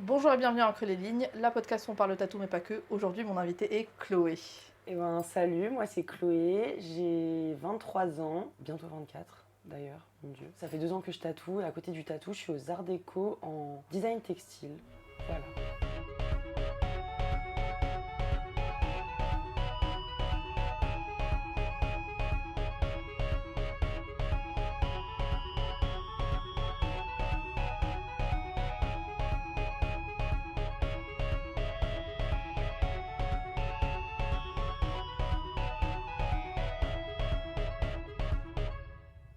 Bonjour et bienvenue à Entre les lignes, la podcast où on parle tatou mais pas que. Aujourd'hui mon invité est Chloé. Salut, moi c'est Chloé, j'ai 23 ans, bientôt 24 d'ailleurs, mon Dieu. Ça fait 2 ans que je tatoue et à côté du tatou, je suis aux Arts Déco en design textile. Voilà.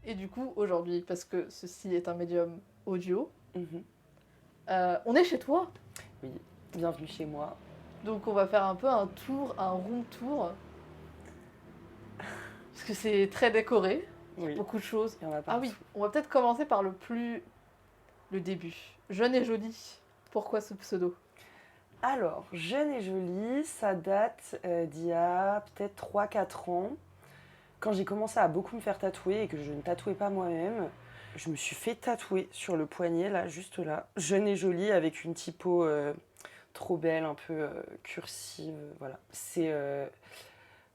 Et du coup aujourd'hui, parce que ceci est un médium audio, Mhm. on est chez toi. Oui, bienvenue chez moi. Donc on va faire un peu un tour, un room tour. Parce que c'est très décoré, il y a Oui, beaucoup de choses. il y en a Ah partout. oui, on va peut-être commencer par le début. Jeune et jolie, pourquoi ce pseudo? Alors, jeune et jolie, ça date d'il y a peut-être 3-4 ans. Quand j'ai commencé à beaucoup me faire tatouer et que je ne tatouais pas moi-même, je me suis fait tatouer sur le poignet, là, juste là, jeune et jolie, avec une typo trop belle, un peu cursive, voilà. C'est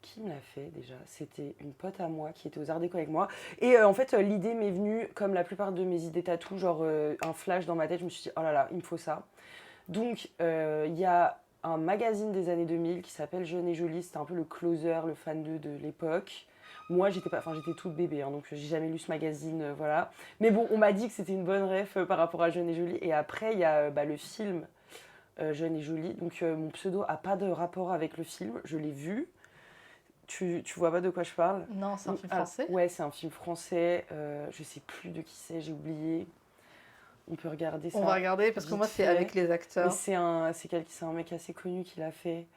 qui me l'a fait déjà? C'était une pote à moi qui était aux Arts Déco avec moi. Et en fait, l'idée m'est venue, comme la plupart de mes idées tatou, genre un flash dans ma tête. Je me suis dit, oh là là, il me faut ça. Donc, il y a un magazine des années 2000 qui s'appelle Jeune et Jolie. C'était un peu le closer, le fan de l'époque. Moi, j'étais toute bébé, hein, donc j'ai jamais lu ce magazine, voilà. Mais bon, on m'a dit que c'était une bonne ref par rapport à Jeune et Jolie. Et après, il y a le film Jeune et Jolie. Donc, mon pseudo a pas de rapport avec le film. Je l'ai vu. Tu vois pas de quoi je parle? Non, c'est un film Alors, français. ouais, c'est un film français. Je sais plus de qui c'est, j'ai oublié. On peut regarder On va ça regarder parce que vite moi c'est fait. avec les Mais acteurs. c'est un mec assez connu qui l'a fait.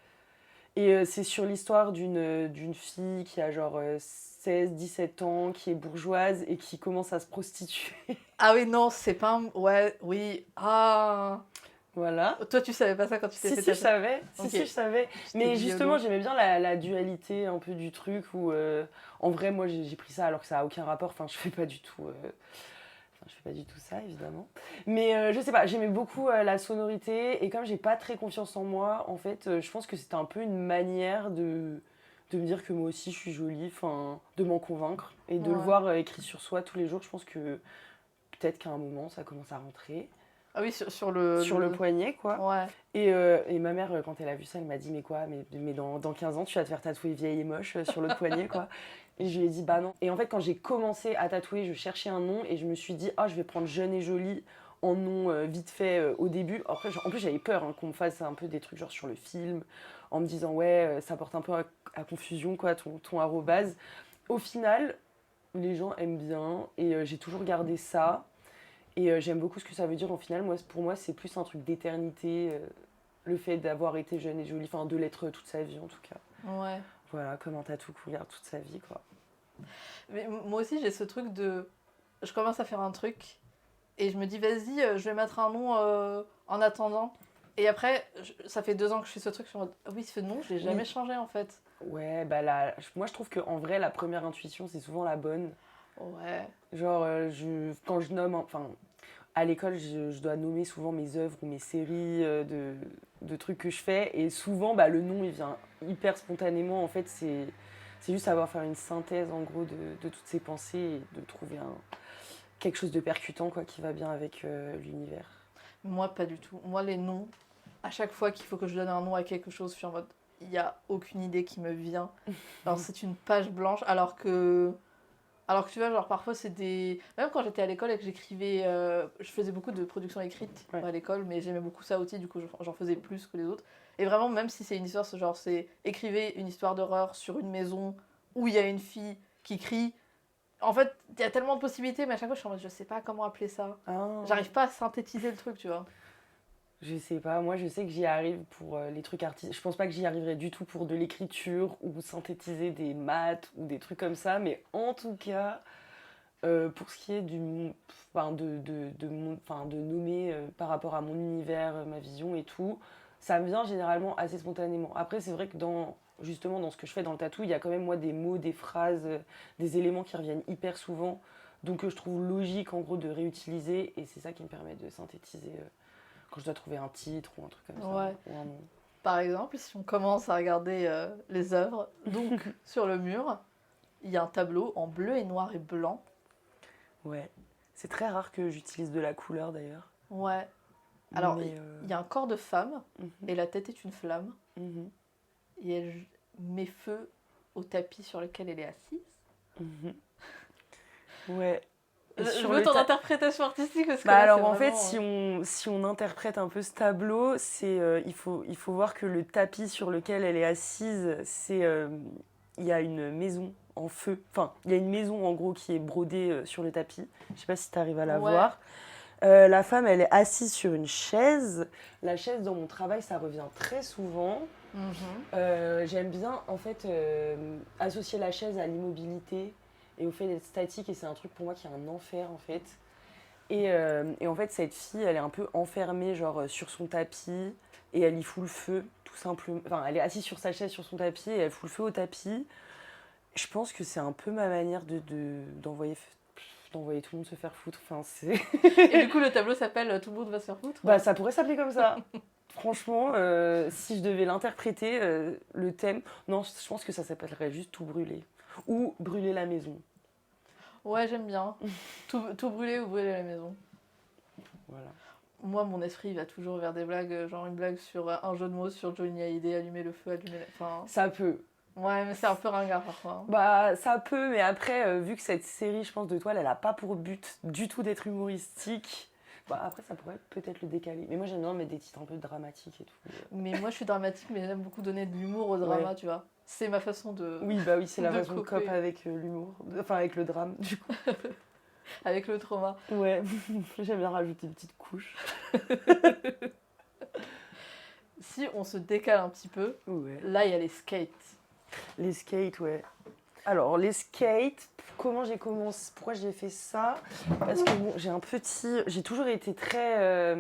Et c'est sur l'histoire d'une fille qui a genre 16-17 ans, qui est bourgeoise et qui commence à se prostituer. Ah oui, non, c'est pas un... Ouais, oui. Ah. Voilà. Toi, tu savais pas ça quand tu t'es Si, fait si, je tatouer. savais. Si, Ok. si, je savais. J'étais Mais du justement, YOLO. j'aimais bien la dualité un peu du truc où, en vrai, moi, j'ai pris ça alors que ça a aucun rapport. Enfin, je fais pas du tout. Enfin, je fais pas du tout ça, évidemment. Mais je sais pas, j'aimais beaucoup la sonorité. Et comme j'ai pas très confiance en moi, en fait, je pense que c'était un peu une manière de me dire que moi aussi je suis jolie, enfin, de m'en convaincre. Et de le Ouais. voir écrit sur soi tous les jours, je pense que peut-être qu'à un moment, ça commence à rentrer. Ah oui, sur le, Sur le poignet, quoi. Ouais. Et ma mère, quand elle a vu ça, elle m'a dit, mais quoi, mais dans 15 ans, tu vas te faire tatouer vieille et moche sur l'autre poignet, quoi. Et je lui ai dit, bah non. Et en fait, quand j'ai commencé à tatouer, je cherchais un nom et je me suis dit, ah, je vais prendre jeune et jolie en nom vite fait au début. Après, en plus, j'avais peur qu'on me fasse un peu des trucs genre sur le film, en me disant, ouais, ça porte un peu à confusion, quoi, ton arrobase. Au final, les gens aiment bien et j'ai toujours gardé ça. Et j'aime beaucoup ce que ça veut dire au final. Pour moi, c'est plus un truc d'éternité, le fait d'avoir été jeune et jolie, enfin de l'être toute sa vie en tout cas. Ouais. Voilà, comme un tatou qu'on garde toute sa vie, quoi. Mais moi aussi, j'ai ce truc de. Je commence à faire un truc et je me dis, vas-y, je vais mettre un nom en attendant. Et après, ça fait 2 ans que je fais ce truc. Je suis en mode, ah oui, ce nom, je l'ai jamais Oui. changé en fait. Ouais, bah là, moi je trouve qu'en vrai, la première intuition, c'est souvent la bonne. Ouais. Genre, quand je nomme, enfin, à l'école, je dois nommer souvent mes œuvres ou mes séries de trucs que je fais. Et souvent, bah, le nom, il vient hyper spontanément. En fait, c'est juste savoir faire une synthèse, en gros, de toutes ces pensées et de trouver quelque chose de percutant, quoi, qui va bien avec l'univers. Moi, pas du tout. Moi, les noms, à chaque fois qu'il faut que je donne un nom à quelque chose, je suis en mode, il n'y a aucune idée qui me vient. Alors, c'est une page blanche, alors que tu vois, genre parfois c'est des. Même quand j'étais à l'école et que j'écrivais. Je faisais beaucoup de production écrite Ouais. à l'école, mais j'aimais beaucoup ça aussi, du coup j'en faisais plus que les autres. Et vraiment, même si c'est une histoire, c'est genre, c'est écrivez une histoire d'horreur sur une maison où il y a une fille qui crie. En fait, il y a tellement de possibilités, mais à chaque fois je suis en mode, je sais pas comment appeler ça. Ah. J'arrive pas à synthétiser le truc, tu vois. Je sais pas, moi je sais que j'y arrive pour les trucs artistiques. Je pense pas que j'y arriverai du tout pour de l'écriture ou synthétiser des maths ou des trucs comme ça, mais en tout cas, pour ce qui est enfin, de nommer par rapport à mon univers, ma vision et tout, ça me vient généralement assez spontanément. Après, c'est vrai que justement dans ce que je fais dans le tatou, il y a quand même moi des mots, des phrases, des éléments qui reviennent hyper souvent, donc je trouve logique en gros de réutiliser et c'est ça qui me permet de synthétiser quand je dois trouver un titre ou un truc comme ça. Ouais. Ou un nom. Par exemple, si on commence à regarder les œuvres, donc sur le mur, il y a un tableau en bleu et noir et blanc. Ouais. C'est très rare que j'utilise de la couleur d'ailleurs. Ouais. Alors, Mais, il y a un corps de femme mhm, et la tête est une flamme. mhm, Et elle met feu au tapis sur lequel elle est assise. mhm. Ouais. Et Je sur veux le ton ta- interprétation artistique parce que Bah là, alors c'est en fait, vraiment, si on interprète un peu ce tableau, il faut voir que le tapis sur lequel elle est assise, il y a une maison en feu. Enfin, il y a une maison en gros qui est brodée sur le tapis. Je sais pas si tu arrives à la Ouais. voir. La femme, elle est assise sur une chaise. La chaise, dans mon travail, ça revient très souvent. J'aime bien, en fait, associer la chaise à l'immobilité et au fait d'être statique. Et c'est un truc pour moi qui est un enfer, en fait. Et en fait, cette fille, elle est un peu enfermée, genre, sur son tapis. Et elle y fout le feu, tout simplement. Enfin, elle est assise sur sa chaise, sur son tapis, et elle fout le feu au tapis. Je pense que c'est un peu ma manière d'envoyer tout le monde se faire foutre. Enfin, c'est... Et du coup, le tableau s'appelle Tout le monde va se faire foutre. Bah, ça pourrait s'appeler comme ça. Franchement, si je devais l'interpréter, le thème, non, je pense que ça s'appellerait juste Tout brûler. Ou Brûler la maison. Ouais, j'aime bien. Tout brûler ou brûler la maison. Voilà. Moi, mon esprit il va toujours vers des blagues, genre une blague sur un jeu de mots sur Johnny Hallyday, allumer le feu, allumer la... Enfin, Ça peut. ouais, mais c'est un peu ringard parfois. Hein. Bah, ça peut, mais après, vu que cette série, je pense, de Toile, elle a pas pour but du tout d'être humoristique, bah, après, ça pourrait peut-être le décaler. Mais moi, j'aime bien mettre des titres un peu dramatiques et tout. Mais moi, je suis dramatique, mais j'aime beaucoup donner de l'humour au drama, Ouais. tu vois. C'est ma façon de... Oui, bah oui, c'est la De façon de couper. cope avec l'humour. Enfin, avec le drame, du coup. Avec le trauma. Ouais, j'aime bien rajouter une petite couche. Si on se décale un petit peu, Ouais. là, il y a les skates. Les skates, ouais. Alors, les skates, comment j'ai commencé, pourquoi j'ai fait ça? Parce que bon, j'ai toujours été très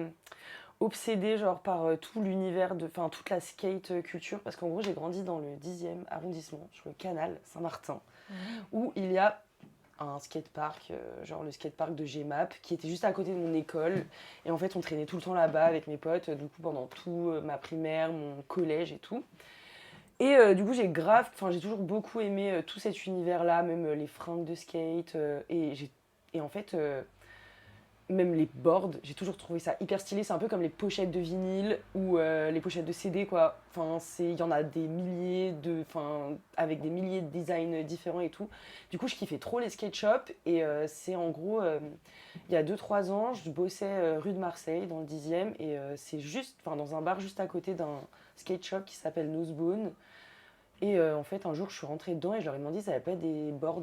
obsédée genre par tout l'univers enfin toute la skate culture, parce qu'en gros j'ai grandi dans le 10e arrondissement, sur le canal Saint-Martin, où il y a un skatepark, genre le skatepark de GMAP, qui était juste à côté de mon école. Et en fait, on traînait tout le temps là-bas avec mes potes, du coup pendant tout ma primaire, mon collège et tout. Et du coup, j'ai toujours beaucoup aimé tout cet univers-là, même les fringues de skate. Et en fait, même les boards, j'ai toujours trouvé ça hyper stylé. C'est un peu comme les pochettes de vinyle ou les pochettes de CD, quoi. Enfin, il y en a des milliers avec des milliers de designs différents et tout. Du coup, je kiffais trop les skate shops. Et c'est en gros, il y a 2-3 ans, je bossais rue de Marseille, dans le 10e. Et c'est dans un bar juste à côté d'un skate shop qui s'appelle Nosebone. Et en fait, un jour, je suis rentrée dedans et je leur ai demandé si ça n'avait pas des boards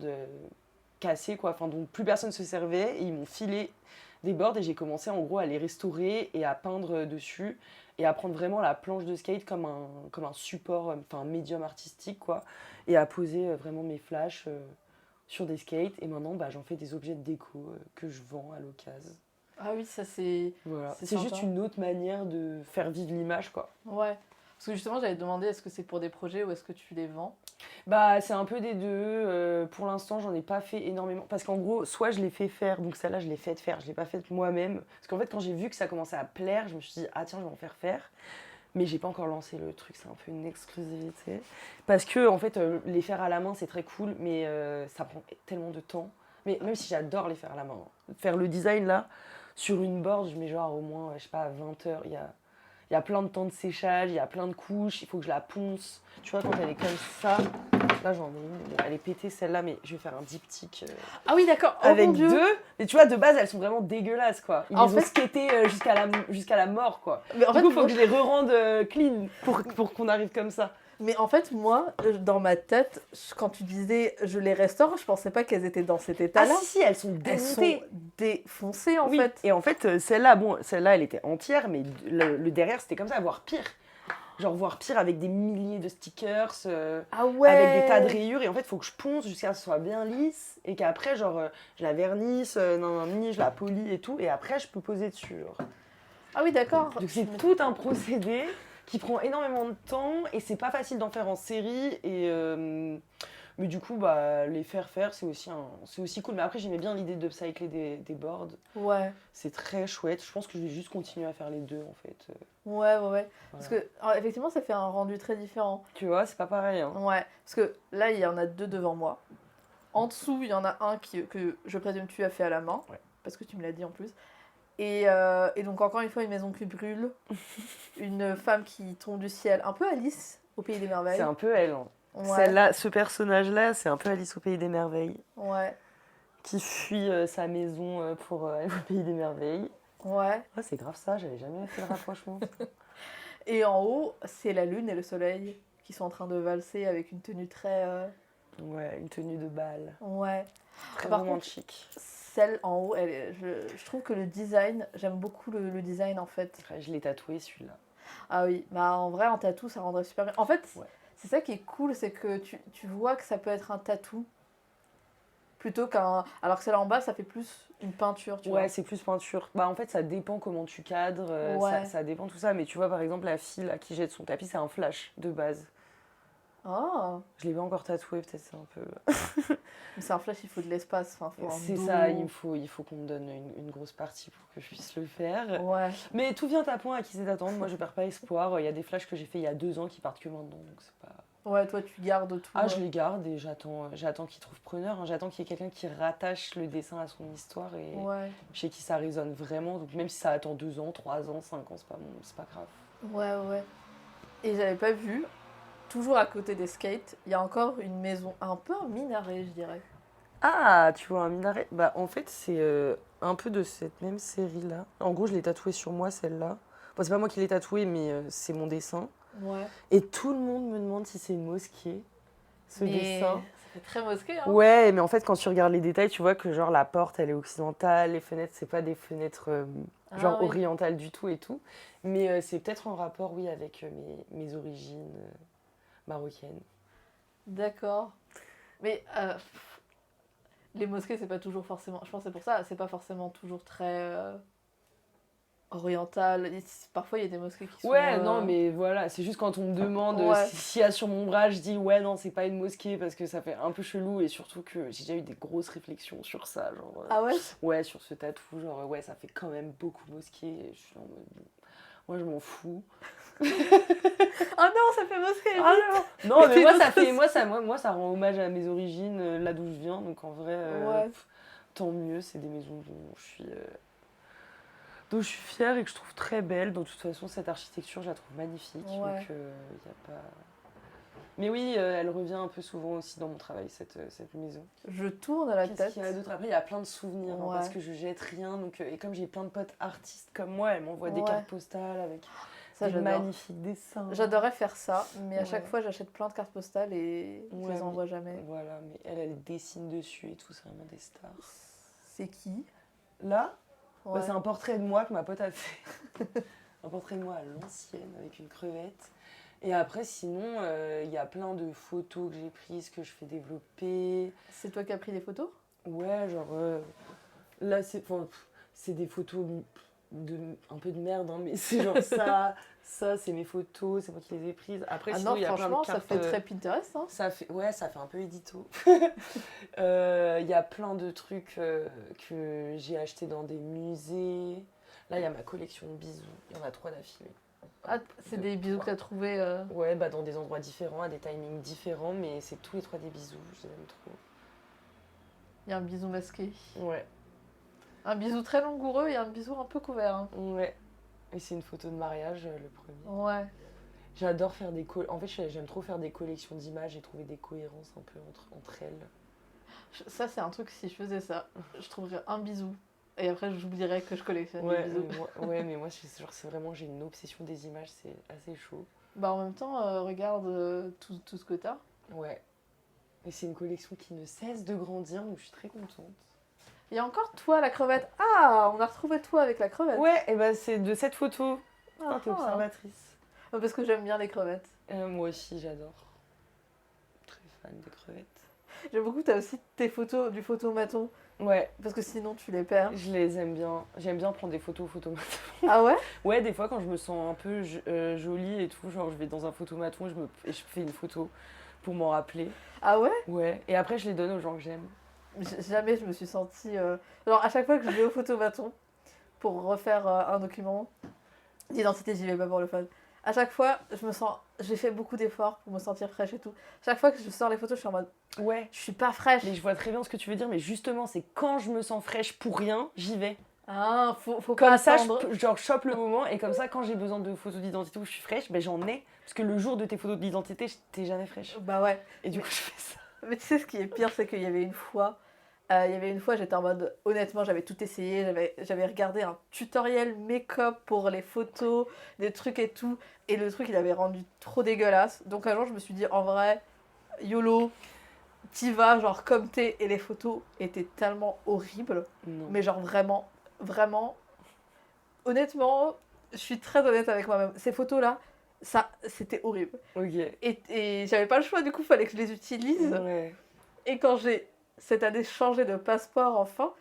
cassés, quoi. Enfin, dont plus personne se servait. Et ils m'ont filé des boards et j'ai commencé en gros à les restaurer et à peindre dessus et à prendre vraiment la planche de skate comme un support, un médium artistique, quoi. Et à poser vraiment mes flashs sur des skates. Et maintenant, bah, j'en fais des objets de déco que je vends à l'occasion. Ah oui, ça c'est... Voilà. C'est sympa. juste une autre manière de faire vivre l'image, quoi. Ouais. Parce que justement, j'avais demandé est-ce que c'est pour des projets ou est-ce que tu les vends? Bah, c'est un peu des deux. Pour l'instant, j'en ai pas fait énormément. Parce qu'en gros, soit je l'ai fait faire, donc celle-là, je l'ai faite faire. Je l'ai pas faite moi-même. Parce qu'en fait, quand j'ai vu que ça commençait à plaire, je me suis dit, ah tiens, je vais en faire faire. Mais j'ai pas encore lancé le truc, c'est un peu une exclusivité. Parce que, en fait, les faire à la main, c'est très cool, mais ça prend tellement de temps. Mais même si j'adore les faire à la main, faire le design là, sur une board, je mets genre au moins, je sais pas, 20 heures. Il y a plein de temps de séchage, il y a plein de couches, il faut que je la ponce. Tu vois, quand elle est comme ça, là j'en ai une, bon, elle est pétée celle-là, mais je vais faire un diptyque Ah oui, d'accord. Oh avec mon Dieu. deux. Mais tu vois, de base, elles sont vraiment dégueulasses, quoi. Ils En les ont fait- skaté jusqu'à la mort, quoi. Mais en Du fait, coup, il faut moi- que je les re-rende clean pour qu'on arrive comme ça. Mais en fait, moi, dans ma tête, quand tu disais je les restaure, je pensais pas qu'elles étaient dans cet Ah état-là. si, elles sont Elles sont démontées. défoncées en Oui. fait. Et en fait, celle-là, elle était entière, mais le derrière, c'était comme ça, voire pire. Genre, voire pire, avec des milliers de stickers, Ah ouais. avec des tas de rayures. Et en fait, il faut que je ponce jusqu'à ce que ce soit bien lisse. Et qu'après, genre, je la vernisse, je la polis et tout. Et après, je peux poser dessus. Genre. Ah oui, d'accord. Donc, c'est tout un procédé qui prend énormément de temps. Et c'est pas facile d'en faire en série. Mais du coup, les faire, c'est aussi cool. Mais après, j'aimais bien l'idée d'upcycler des boards. Ouais. C'est très chouette. Je pense que je vais juste continuer à faire les deux, en fait. Ouais. Voilà. Parce que, alors, effectivement, ça fait un rendu très différent. Tu vois, c'est pas pareil. Hein. Ouais. Parce que là, il y en a 2 devant moi. En dessous, il y en a un que je présume tu as fait à la main. Ouais. Parce que tu me l'as dit en plus. Et donc, encore une fois, une maison qui brûle. Une femme qui tombe du ciel. Un peu Alice au Pays des Merveilles. C'est un peu elle. Hein. Ouais. Celle-là, ce personnage-là, c'est un peu Alice au Pays des Merveilles. Ouais. Qui fuit sa maison pour aller au Pays des Merveilles. Ouais. Ah, c'est grave ça, j'avais jamais fait le rapprochement. Et en haut, c'est la lune et le soleil qui sont en train de valser avec une tenue très... Ouais, une tenue de bal. Ouais. Très Par romantique. Celle en haut, je trouve que le design, j'aime beaucoup le design en fait. Enfin, je l'ai tatoué celui-là. Ah oui, bah en vrai en tatou ça rendrait super bien. En fait, Ouais. c'est ça qui est cool, c'est que tu vois que ça peut être un tatou plutôt qu'un... Alors que celle en bas, ça fait plus une peinture, tu vois. Ouais, c'est plus peinture. En fait, ça dépend comment tu cadres, Ouais. ça dépend tout ça. Mais tu vois, par exemple, la fille là, qui jette son tapis, c'est un flash de base. Ah, Je l'ai pas encore tatoué, peut-être c'est un peu... mais c'est un flash, il faut de l'espace. Enfin, faut un C'est dos. ça, il faut qu'on me donne une grosse partie pour que je puisse le faire. Ouais. Mais tout vient à point à qui sait attendre. Moi, je perds pas espoir. Il y a des flashs que j'ai fait il y a 2 ans qui partent que maintenant, donc c'est pas... Ouais, toi tu gardes tout. Ah, je les garde et j'attends qu'il trouve preneur. Hein. J'attends qu'il y ait quelqu'un qui rattache le dessin à son histoire et Ouais. chez qui ça résonne vraiment. Donc même si ça attend 2 ans, 3 ans, 5 ans, c'est pas grave. Ouais. Et j'avais pas vu, toujours à côté des skates, il y a encore une maison, un peu un minaret, je dirais. Ah, tu vois un minaret. En fait, c'est un peu de cette même série-là. En gros, je l'ai tatouée sur moi, celle-là. Bon, c'est pas moi qui l'ai tatouée, mais c'est mon dessin. Ouais. Et tout le monde me demande si c'est une mosquée, ce Mais dessin. ça fait très mosquée, hein. Ouais, mais en fait, quand tu regardes les détails, tu vois que genre la porte, elle est occidentale, les fenêtres, c'est pas des fenêtres Ah, oui. orientales du tout et tout. Mais c'est peut-être en rapport, oui, avec mes origines marocaines. D'accord. Mais les mosquées, c'est pas toujours forcément... Je pense que c'est pour ça, c'est pas forcément toujours très oriental. Parfois, il y a des mosquées qui sont... Ouais, non, mais voilà, c'est juste quand on me demande Ouais. s'il y a sur mon bras, je dis ouais, non, c'est pas une mosquée parce que ça fait un peu chelou et surtout que j'ai déjà eu des grosses réflexions sur ça, genre... Ah ouais? Ouais, sur ce tatou, genre ouais, ça fait quand même beaucoup mosquée. Et je suis en mode, bon, moi je m'en fous. Ah non, ça fait mosquée! Ah vite. non, mais Mais ça rend hommage à mes origines, là d'où je viens, donc en vrai, Ouais. tant mieux, c'est des maisons dont je suis fière et que je trouve très belle. De toute façon, cette architecture, je la trouve magnifique, Ouais. donc y a pas... Mais oui, elle revient un peu souvent aussi dans mon travail, cette maison. Je tourne la Qu'est-ce tête. qu'il y a d'autre? Après, il y a plein de souvenirs, hein, Ouais. parce que je jette rien. Donc, et comme j'ai plein de potes artistes comme moi, elles m'envoient des Ouais. cartes postales avec Ça, des j'adore. magnifiques dessins. J'adorerais faire ça, mais à Ouais. chaque fois, j'achète plein de cartes postales et je Ouais, les mais- envoie jamais. Voilà, mais elle dessine dessus et tout, c'est vraiment des stars. C'est qui? Là, Ouais. c'est un portrait de moi que ma pote a fait. Un portrait de moi à l'ancienne avec une crevette. Et après, sinon, il y a plein de photos que j'ai prises, que je fais développer. C'est toi qui as pris des photos? Ouais, genre... là, c'est des photos un peu de merde, hein, mais c'est genre ça, c'est mes photos, c'est moi qui les ai prises. Après, Ah sinon, non, il y a plein de franchement, ça cartes... fait très Pinterest, hein. ça fait un peu édito. Il y a plein de trucs que j'ai achetés dans des musées. Là, il y a ma collection de bijoux. Il y en a 3 d'affilée. Ah, c'est des bijoux que t'as trouvés... Ouais, dans des endroits différents, à des timings différents, mais c'est tous les 3 des bijoux. Je les aime trop. Il y a un bisou masqué. Ouais. Un bisou très langoureux et un bisou un peu couvert, hein. Ouais. Et c'est une photo de mariage, le premier. Ouais. J'adore faire des... En fait, j'aime trop faire des collections d'images et trouver des cohérences un peu entre elles. Ça, c'est un truc, si je faisais ça, je trouverais un bisou. Et après, j'oublierais que je collectionne Ouais, les bisous. mais moi, c'est vraiment... J'ai une obsession des images, c'est assez chaud. Bah, en même temps, regarde tout ce que t'as. Ouais. Et c'est une collection qui ne cesse de grandir, donc je suis très contente. Il y a encore toi, la crevette. Ah, on a retrouvé toi avec la crevette. Ouais, et bah c'est de cette photo. Ah, T'es observatrice. parce que j'aime bien les crevettes. Moi aussi, j'adore. Très fan de crevettes. J'aime beaucoup, t'as aussi tes photos du photomaton. Ouais, Parce que sinon, tu les perds. je les aime bien. J'aime bien prendre des photos au photomaton. Ah ouais? Ouais, des fois, quand je me sens un peu jolie et tout, genre je vais dans un photomaton et je fais une photo. pour m'en rappeler. Ah ouais? Ouais. Et après, je les donne aux gens que j'aime. Jamais je me suis sentie... Genre, à chaque fois que je vais au photomaton pour refaire un document d'identité, j'y vais pas pour le fun. À chaque fois, j'ai fait beaucoup d'efforts pour me sentir fraîche et tout. Chaque fois que je sors les photos, je suis en mode... Ouais. Je suis pas fraîche. Mais je vois très bien ce que tu veux dire, mais justement, c'est quand je me sens fraîche pour rien, j'y vais. Ah, faut Comme pas ça, attendre. je chope le moment, et comme ça, quand j'ai besoin de photos d'identité où je suis fraîche, ben j'en ai. Parce que le jour de tes photos d'identité, t'es jamais fraîche. Bah ouais. Et du coup, je fais ça. Mais tu sais, ce qui est pire, c'est qu'il y avait une fois... j'étais en mode, honnêtement, j'avais tout essayé, j'avais regardé un tutoriel make-up pour les photos, des trucs et tout, et le truc, il avait rendu trop dégueulasse. Donc un jour, je me suis dit, en vrai, YOLO, t'y vas, genre comme t'es, et les photos étaient tellement horribles, Non. mais genre vraiment, vraiment, honnêtement, je suis très honnête avec moi-même. Ces photos-là, ça, c'était horrible. Ok. Et j'avais pas le choix, du coup, fallait que je les utilise. Ouais. Et quand j'ai cette année changé de passeport enfin,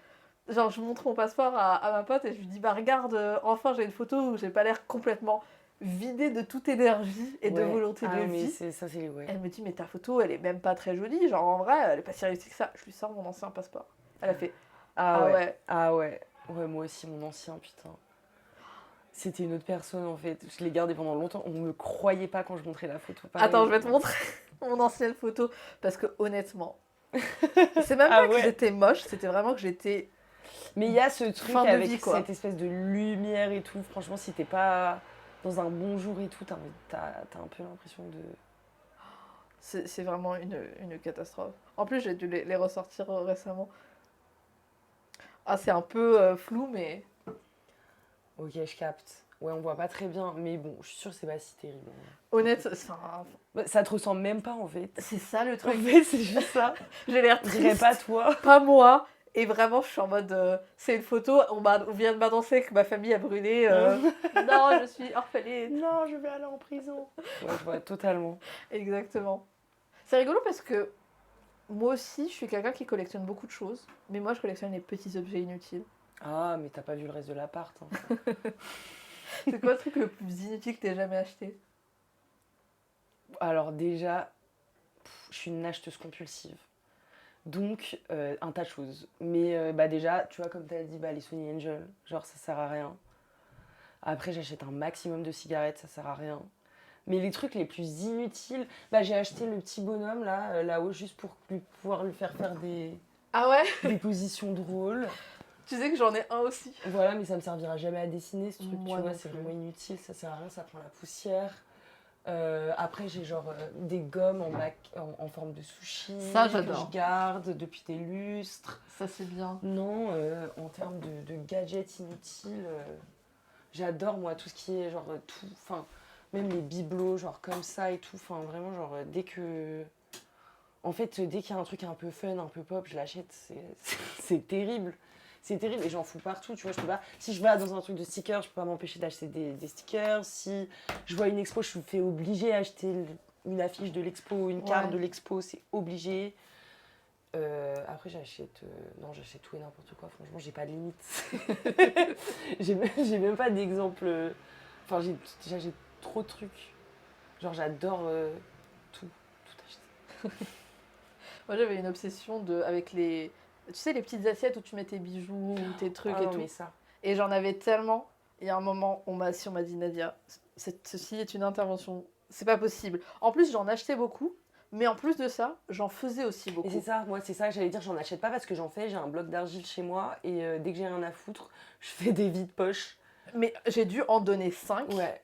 genre je montre mon passeport à ma pote et je lui dis bah regarde, enfin j'ai une photo où j'ai pas l'air complètement vidée de toute énergie et de volonté de mais vie. ça, c'est ouais. Elle me dit mais ta photo elle est même pas très jolie, genre en vrai elle est pas si réussie que ça. Je lui sors mon ancien passeport. Elle a fait Ah ouais. ouais. Ah ouais. Ouais, moi aussi, mon ancien, putain. C'était une autre personne en fait. Je l'ai gardé pendant longtemps. On me croyait pas quand je montrais la photo. Pareil. Attends, je vais te montrer mon ancienne photo parce que honnêtement, c'est même pas que j'étais moche, c'était vraiment que j'étais... Mais il y a ce truc fin de avec vie, quoi. cette espèce de lumière et tout. Franchement, si t'es pas dans un bon jour et tout, t'as un peu l'impression de... C'est vraiment une catastrophe. En plus, j'ai dû les ressortir récemment. Ah, c'est un peu flou, mais... Ok, je capte. Ouais, on voit pas très bien, mais bon, je suis sûre que c'est pas si terrible. Honnête, ça te ressemble même pas en fait. c'est ça le truc. En fait, c'est juste ça. J'ai l'air Je dirais triste, pas toi. pas moi. Et vraiment, je suis en mode... c'est une photo, on vient de m'annoncer que ma famille a brûlé. Non, je suis orpheline. Non, je vais aller en prison. Ouais, je vois totalement. Exactement. C'est rigolo parce que moi aussi, je suis quelqu'un qui collectionne beaucoup de choses. Mais moi, je collectionne les petits objets inutiles. Ah, mais t'as pas vu le reste de l'appart. Hein. C'est quoi le truc le plus inutile que t'aies jamais acheté? Alors déjà, je suis une acheteuse compulsive. Donc, un tas de choses. Mais déjà, tu vois, comme tu as dit, les Sony Angel, genre ça sert à rien. Après, j'achète un maximum de cigarettes, ça sert à rien. Mais les trucs les plus inutiles, j'ai acheté le petit bonhomme là-haut, juste pour pouvoir lui faire des, Ah ouais? des positions drôles. Tu sais que j'en ai un aussi. Voilà, mais ça me servira jamais à dessiner ce truc, Moi tu vois, non c'est plus. vraiment inutile, ça sert à rien, ça prend la poussière. Après, j'ai des gommes en forme de sushi. Ça, j'adore. Que je garde depuis des lustres. Ça, c'est bien. Non, en termes de gadgets inutiles, j'adore moi tout ce qui est tout, enfin, même les bibelots, comme ça et tout, enfin, vraiment, dès qu'il y a un truc un peu fun, un peu pop, je l'achète, c'est terrible. C'est terrible et j'en fous partout, tu vois, je peux pas... Si je vais dans un truc de stickers, je peux pas m'empêcher d'acheter des stickers. Si je vois une expo, je suis fait obligée d'acheter une affiche de l'expo, une carte de l'expo, c'est obligé. Après, j'achète tout et n'importe quoi, franchement, j'ai pas de limite. j'ai même pas d'exemple... Enfin, j'ai trop de trucs. Genre, j'adore tout acheter. Moi, j'avais une obsession avec les... Tu sais, les petites assiettes où tu mets tes bijoux, tes trucs et non, tout. Mais ça. Et j'en avais tellement. Il y a un moment, on m'a dit, Nadia, ceci est une intervention. C'est pas possible. En plus, j'en achetais beaucoup. Mais en plus de ça, j'en faisais aussi beaucoup. Et c'est ça, moi, c'est ça que j'allais dire. J'en achète pas parce que j'en fais. J'ai un bloc d'argile chez moi. Et dès que j'ai rien à foutre, je fais des vides poches. Mais j'ai dû en donner 5. Ouais.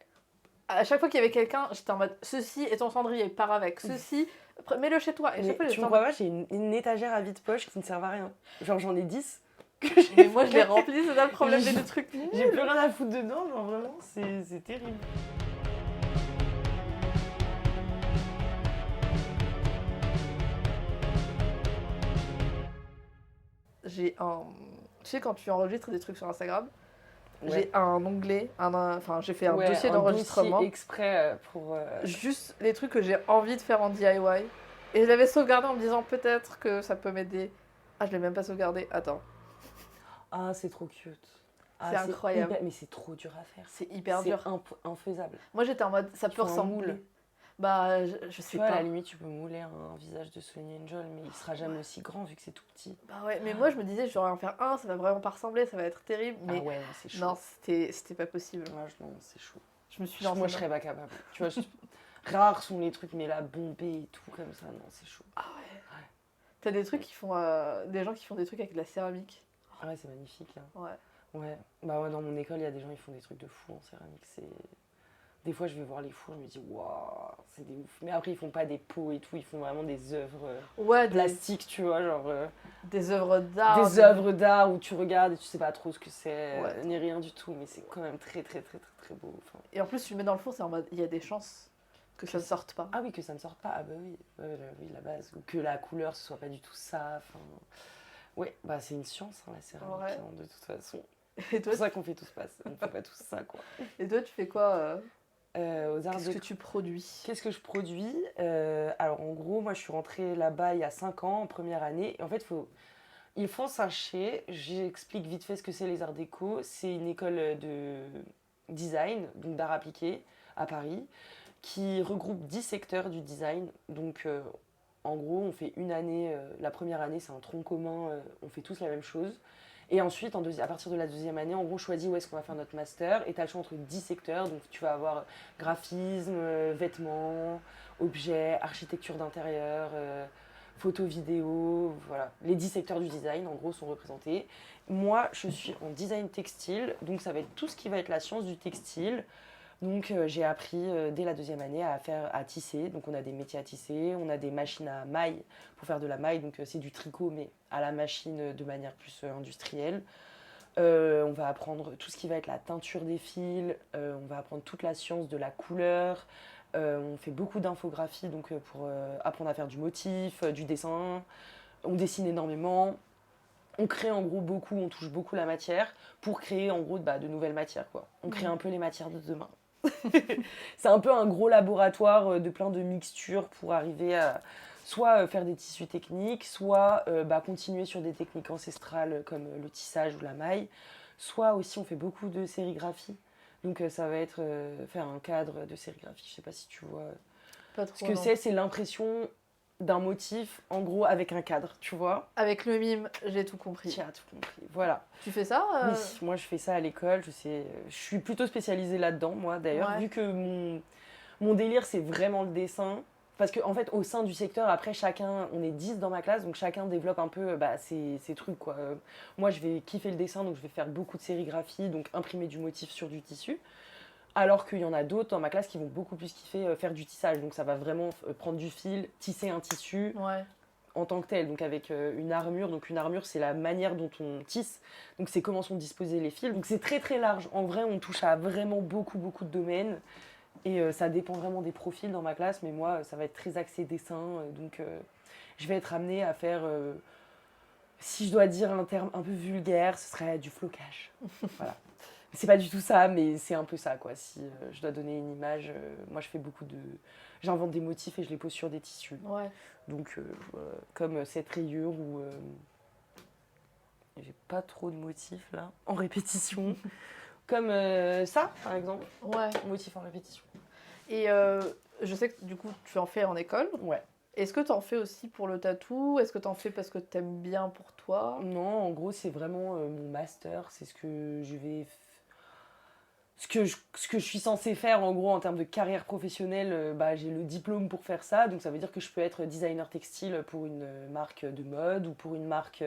À chaque fois qu'il y avait quelqu'un, j'étais en mode, ceci est ton cendrier, pars avec. Ceci, mets-le chez toi. Et Mais chaque fois, tu me crois pas, j'ai une étagère à vide poche qui ne sert à rien. Genre, j'en ai 10. Mais moi, je l'ai rempli, c'est ça le problème des deux trucs. J'ai plus rien à foutre dedans, genre vraiment, c'est terrible. J'ai un... Tu sais, quand tu enregistres des trucs sur Instagram, Ouais. j'ai un onglet, enfin, j'ai fait un dossier un d'enregistrement. dossier exprès pour... Juste les trucs que j'ai envie de faire en DIY. Et je l'avais sauvegardé en me disant peut-être que ça peut m'aider. Ah, je l'ai même pas sauvegardé. Attends. Ah, c'est trop cute. C'est incroyable. Mais c'est trop dur à faire. C'est hyper dur. C'est infaisable. Moi, j'étais en mode, ça peut faut un ressembler. moule. Bah, je Tu sais vois, à pas. la limite, tu peux mouler un visage de Sonia Angel, mais il sera jamais aussi grand vu que c'est tout petit. Bah ouais, mais moi je me disais, je vais en faire un, ça va vraiment pas ressembler, ça va être terrible. Ah Mais ouais, non, c'est chaud. non, c'était pas possible. Ouais, non, c'est chaud. Je me suis lancée. Moi, je serais pas capable. Tu vois, rares sont les trucs, mais là, bombé et tout, comme ça, non, c'est chaud. Ah ouais. T'as des trucs qui font. Des gens qui font des trucs avec de la céramique. Ah ouais, c'est magnifique, là. Ouais. Ouais. Bah ouais, dans mon école, il y a des gens, ils font des trucs de fou en céramique. Des fois, je vais voir les fours, je me dis, waouh, c'est des ouf. Mais après, ils font pas des pots et tout, ils font vraiment des œuvres Ouais, plastiques, tu vois, genre. Des œuvres d'art. Des œuvres d'art où tu regardes et tu sais pas trop ce que c'est, Ouais. ni rien du tout, mais c'est quand même très, très, très, très, très beau. Enfin, Et en plus, tu le mets dans le four, c'est en mode. Il y a des chances que ça ne sorte pas. ah oui, que ça ne sorte pas, ah bah oui, oui, la base. Ou que la couleur, ce soit pas du tout ça. Enfin, ouais, bah c'est une science, hein, la céramique, Ouais. hein, de toute façon. Et C'est toi, pour ça qu'on fait tous pas, on fait pas tous ça, quoi. et toi tu fais quoi Aux arts Qu'est-ce de... que tu produis? Qu'est-ce que je produis? Alors en gros, moi je suis rentrée là-bas il y a 5 ans, en première année. Et en fait, il faut sacher, j'explique vite fait ce que c'est les arts déco. C'est une école de design, donc d'art appliqué, à Paris, qui regroupe 10 secteurs du design. Donc en gros, on fait une année, la première année c'est un tronc commun, on fait tous la même chose. Et ensuite, à partir de la deuxième année, en gros, on choisit où est-ce qu'on va faire notre master. Et tu as le choix entre 10 secteurs. Donc, tu vas avoir graphisme, vêtements, objets, architecture d'intérieur, photo, vidéo. Voilà. Les 10 secteurs du design, en gros, sont représentés. Moi, je suis en design textile. Donc, ça va être tout ce qui va être la science du textile. Donc j'ai appris dès la deuxième année à tisser. Donc on a des métiers à tisser, on a des machines à maille pour faire de la maille. Donc c'est du tricot mais à la machine de manière plus industrielle. On va apprendre tout ce qui va être la teinture des fils, on va apprendre toute la science de la couleur. On fait beaucoup d'infographie donc pour apprendre à faire du motif, du dessin. On dessine énormément. On crée en gros beaucoup, on touche beaucoup la matière pour créer en gros de nouvelles matières, quoi. On crée un peu les matières de demain. C'est un peu un gros laboratoire de plein de mixtures pour arriver à soit faire des tissus techniques, soit continuer sur des techniques ancestrales comme le tissage ou la maille, soit aussi on fait beaucoup de sérigraphie. Donc ça va être faire un cadre de sérigraphie, je sais pas si tu vois. Pas trop. Ce que Non. c'est l'impression d'un motif en gros avec un cadre, tu vois. Avec le mime, j'ai tout compris. Tu as tout compris, voilà. Tu fais ça Oui, moi je fais ça à l'école, je suis plutôt spécialisée là-dedans, moi d'ailleurs, Ouais. vu que mon délire c'est vraiment le dessin. Parce qu'en fait, au sein du secteur, après, on est 10 dans ma classe, donc chacun développe un peu ses trucs, quoi. Moi, je vais kiffer le dessin, donc je vais faire beaucoup de sérigraphie, donc imprimer du motif sur du tissu. Alors qu'il y en a d'autres dans ma classe qui vont beaucoup plus kiffer faire du tissage. Donc ça va vraiment prendre du fil, tisser un tissu, Ouais. en tant que tel, donc avec une armure. Donc une armure, c'est la manière dont on tisse, donc c'est comment sont disposés les fils. Donc c'est très très large. En vrai, on touche à vraiment beaucoup beaucoup de domaines et ça dépend vraiment des profils dans ma classe. Mais moi, ça va être très axé dessin, donc je vais être amenée à faire, si je dois dire un terme un peu vulgaire, ce serait du flocage. Voilà. C'est pas du tout ça, mais c'est un peu ça, quoi. Si je dois donner une image, moi je fais beaucoup de... J'invente des motifs et je les pose sur des tissus. Ouais. Donc, comme cette rayure où j'ai pas trop de motifs là, en répétition. Comme ça, par exemple, Ouais. motif en répétition. Et je sais que du coup, tu en fais en école. Ouais. Est-ce que tu en fais aussi pour le tatou? Est-ce que tu en fais parce que tu aimes bien pour toi? Non, en gros, c'est vraiment mon master. C'est ce que je vais... Ce que je suis censée faire, en gros, en termes de carrière professionnelle, j'ai le diplôme pour faire ça. Donc, ça veut dire que je peux être designer textile pour une marque de mode ou pour une marque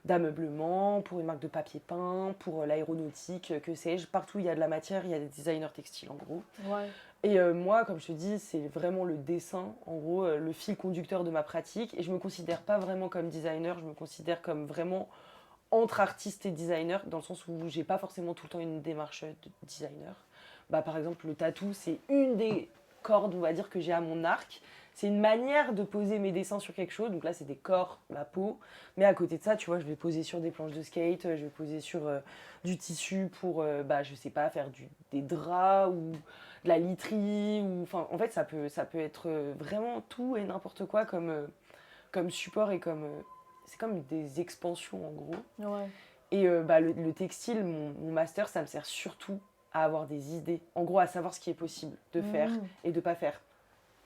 d'ameublement, pour une marque de papier peint, pour l'aéronautique, que sais-je. Partout où il y a de la matière, il y a des designers textiles, en gros. Ouais. Et moi, comme je te dis, c'est vraiment le dessin, en gros, le fil conducteur de ma pratique. Et je me considère pas vraiment comme designer, je me considère comme vraiment entre artiste et designer, dans le sens où j'ai pas forcément tout le temps une démarche de designer. Par exemple, le tatou, c'est une des cordes, on va dire, que j'ai à mon arc. C'est une manière de poser mes dessins sur quelque chose. Donc là, c'est des corps, ma peau. Mais à côté de ça, tu vois, je vais poser sur des planches de skate, je vais poser sur du tissu pour, je sais pas, faire des draps ou de la literie. Enfin, en fait, ça peut être vraiment tout et n'importe quoi comme support et comme... c'est comme des expansions, en gros. Ouais. Et le textile, mon master, ça me sert surtout à avoir des idées. En gros, à savoir ce qui est possible de faire et de pas faire.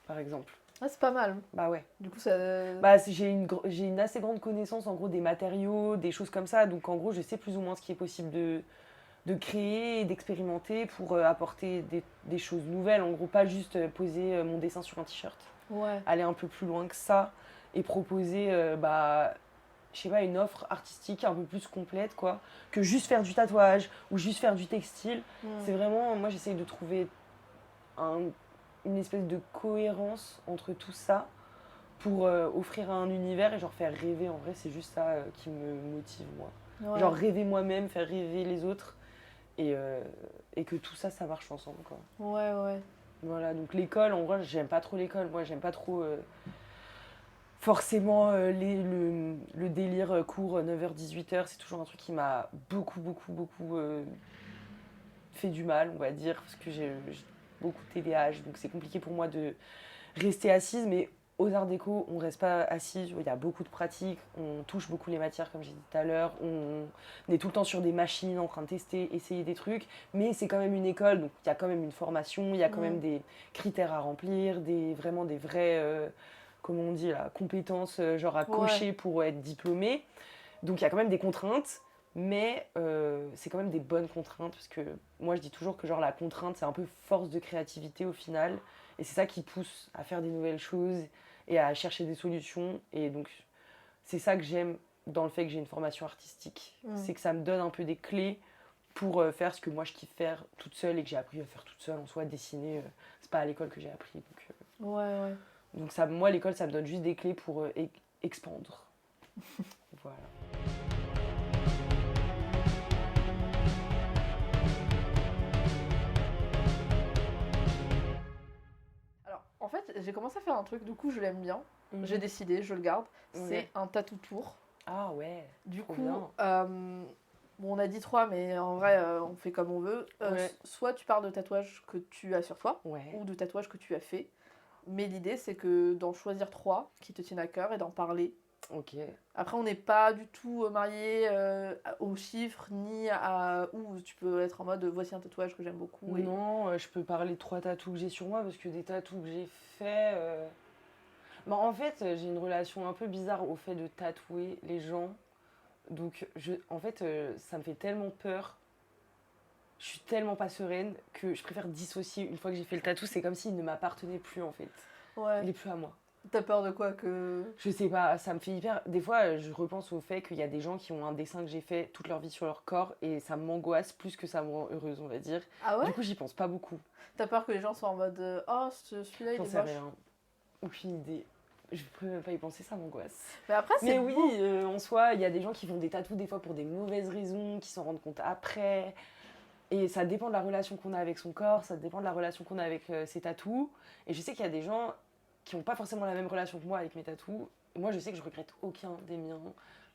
par exemple. Ah, c'est pas mal. Bah ouais. Du coup, ça. Bah, j'ai une assez grande connaissance en gros des matériaux, des choses comme ça. Donc en gros, je sais plus ou moins ce qui est possible de créer et d'expérimenter pour apporter des choses nouvelles. En gros, pas juste poser mon dessin sur un t-shirt. Ouais. Aller un peu plus loin que ça et proposer, bah, je sais pas, une offre artistique un peu plus complète, quoi. Que juste faire du tatouage ou juste faire du textile. C'est vraiment, moi j'essaye de trouver une espèce de cohérence entre tout ça pour offrir un univers et genre faire rêver. En vrai, c'est juste ça qui me motive, moi. Ouais. Genre rêver moi-même, faire rêver les autres et que tout ça, ça marche ensemble, quoi. Ouais, ouais. Voilà, donc l'école, en vrai, j'aime pas trop l'école. Moi, j'aime pas trop forcément le délire cours 9h-18h. C'est toujours un truc qui m'a beaucoup fait du mal, on va dire, parce que j'ai beaucoup de TDAH, donc c'est compliqué pour moi de rester assise, mais aux arts déco, on reste pas assis, il y a beaucoup de pratiques, on touche beaucoup les matières, comme j'ai dit tout à l'heure, on est tout le temps sur des machines en train de tester, essayer des trucs, mais c'est quand même une école, donc il y a quand même une formation, il y a quand même des critères à remplir, vraiment des vraies, comment on dit là, compétences genre à cocher pour être diplômé. Donc il y a quand même des contraintes, mais c'est quand même des bonnes contraintes, parce que moi je dis toujours que genre la contrainte c'est un peu force de créativité au final, et c'est ça qui pousse à faire des nouvelles choses et à chercher des solutions. Et donc c'est ça que j'aime dans le fait que j'ai une formation artistique, c'est que ça me donne un peu des clés pour faire ce que moi je kiffe faire toute seule et que j'ai appris à faire toute seule en soi, dessiner, c'est pas à l'école que j'ai appris. Ouais. Donc ça, moi l'école ça me donne juste des clés pour expandre. Voilà. Alors, en fait, j'ai commencé à faire un truc, du coup, je l'aime bien. J'ai décidé, je le garde. C'est un tattoo tour. Ah ouais. Du trop coup, bien. bon, on a dit 3, mais en vrai, on fait comme on veut. Soit tu parles de tatouages que tu as sur toi, ou de tatouages que tu as fait. Mais l'idée, c'est que d'en choisir 3 qui te tiennent à cœur et d'en parler. Ok. Après, on n'est pas du tout mariés aux chiffres, ni à où tu peux être en mode voici un tatouage que j'aime beaucoup. Non, je peux parler de 3 tatous que j'ai sur moi, parce que des tatous que j'ai faits. Bah, en fait, j'ai une relation un peu bizarre au fait de tatouer les gens. Donc, en fait, ça me fait tellement peur. Je suis tellement pas sereine que je préfère dissocier une fois que j'ai fait le tatou. C'est comme s'il ne m'appartenait plus, en fait. Ouais. Il est plus à moi. T'as peur de quoi que... Je sais pas, ça me fait hyper... Des fois, je repense au fait qu'il y a des gens qui ont un dessin que j'ai fait toute leur vie sur leur corps et ça m'angoisse plus que ça me rend heureuse, on va dire. Ah ouais? Du coup, j'y pense pas beaucoup. T'as peur que les gens soient en mode oh, celui-là, il est J'en moche. sais rien. Aucune idée. Je peux même pas y penser, ça m'angoisse. Mais après, c'est Mais beau. oui, en soi, il y a des gens qui font des tatous des fois pour des mauvaises raisons, qui s'en rendent compte après. Et ça dépend de la relation qu'on a avec son corps, ça dépend de la relation qu'on a avec ses tatous. Et je sais qu'il y a des gens qui n'ont pas forcément la même relation que moi avec mes tatous. Et moi, je sais que je regrette aucun des miens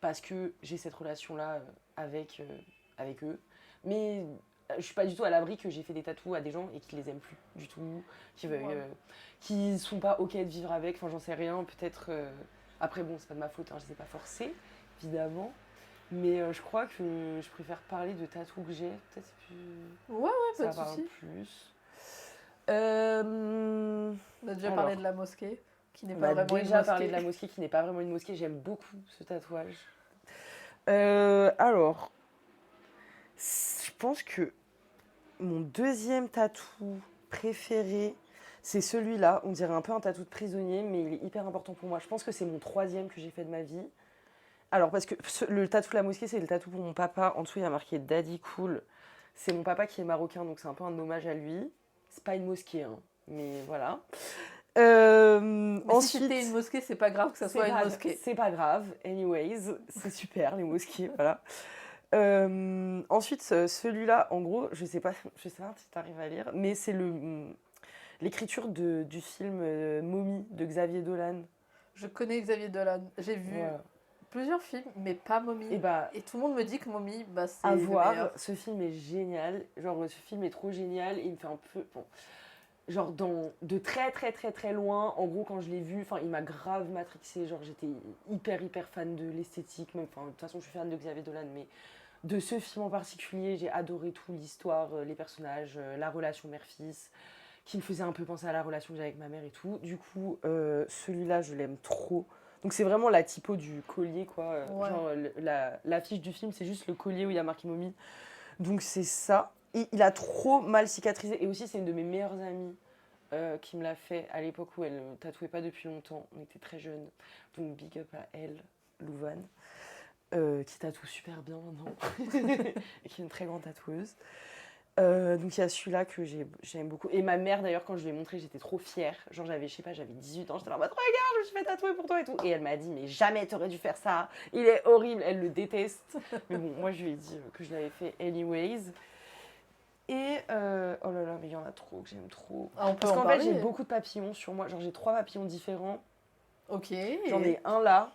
parce que j'ai cette relation-là avec eux. Mais je suis pas du tout à l'abri que j'ai fait des tatous à des gens et qui les aiment plus du tout, qui sont pas ok de vivre avec. Enfin, j'en sais rien. Peut-être. Après, bon, c'est pas de ma faute, hein, je les ai pas forcés, évidemment. Mais je crois que je préfère parler de tatous que j'ai. Peut-être plus. Ouais, ça pas de parle soucis. plus. On a déjà parlé de la mosquée, qui n'est pas vraiment une mosquée. On a déjà parlé de la mosquée, qui n'est pas vraiment une mosquée. J'aime beaucoup ce tatouage. Alors, je pense que mon deuxième tatou préféré, c'est celui-là. On dirait un peu un tatou de prisonnier, mais il est hyper important pour moi. Je pense que c'est mon 3e que j'ai fait de ma vie. Alors, parce que le tatou de la mosquée, c'est le tatou pour mon papa. En dessous, il y a marqué Daddy Cool. C'est mon papa qui est marocain, donc c'est un peu un hommage à lui. C'est pas une mosquée, hein, mais voilà. Mais ensuite, si c'était une mosquée, c'est pas grave que ça soit une mosquée. C'est pas grave, anyways. C'est super, les mosquées, voilà. Ensuite, celui-là, en gros, je sais pas si tu arrives à lire, mais c'est l'écriture du film Mommy de Xavier Dolan. Je connais Xavier Dolan. J'ai vu plusieurs films, mais pas Mommy. Et tout le monde me dit que Mommy, c'est à le voir. meilleur. Ce film est génial. Genre, ce film est trop génial. Il me fait un peu... Bon, genre, de très, très, très, très loin. En gros, quand je l'ai vu, il m'a grave matrixée. Genre, j'étais hyper fan de l'esthétique. Même, de toute façon, je suis fan de Xavier Dolan, mais de ce film en particulier, j'ai adoré tout, l'histoire, les personnages, la relation mère-fils. qui me faisait un peu penser à la relation que j'ai avec ma mère et tout. Du coup, celui-là, je l'aime trop. Donc c'est vraiment la typo du collier, quoi. Ouais. Genre, l'affiche du film, c'est juste le collier où il y a marqué momie. Donc c'est ça. Et il a trop mal cicatrisé. Et aussi, c'est une de mes meilleures amies qui me l'a fait à l'époque où elle ne tatouait pas depuis longtemps. On était très jeunes. Donc big up à elle, Louvain, qui tatoue super bien maintenant. Et qui est une très grande tatoueuse. Donc il y a celui-là que j'aime beaucoup. Et ma mère d'ailleurs, quand je lui ai montré, j'étais trop fière. Genre j'avais 18 ans, j'étais là en mode regarde, je me suis fait tatouer pour toi et tout. Et elle m'a dit mais jamais t'aurais dû faire ça, il est horrible, elle le déteste. Mais bon, moi je lui ai dit que je l'avais fait anyways. Et oh là là, mais il y en a trop que j'aime trop. Ah, on peut Parce en qu'en fait parler. j'ai beaucoup de papillons sur moi, genre j'ai 3 papillons différents. Ok. J'en ai un là.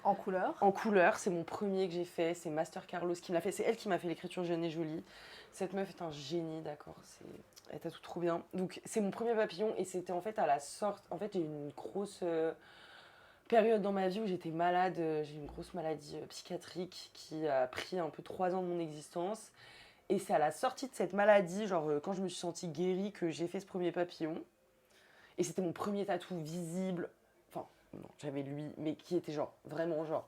En couleur. En couleur, c'est mon premier que j'ai fait, c'est Master Carlos qui me l'a fait, c'est elle qui m'a fait l'écriture jeune et jolie. Cette meuf est un génie, d'accord, elle tatoue trop bien. Donc c'est mon premier papillon et c'était en fait à la sorte, en fait j'ai eu une grosse période dans ma vie où j'étais malade, j'ai eu une grosse maladie psychiatrique qui a pris un peu 3 ans de mon existence. Et c'est à la sortie de cette maladie, genre quand je me suis sentie guérie, que j'ai fait ce premier papillon. Et c'était mon premier tatou visible. Enfin, non, j'avais lui, mais qui était genre vraiment genre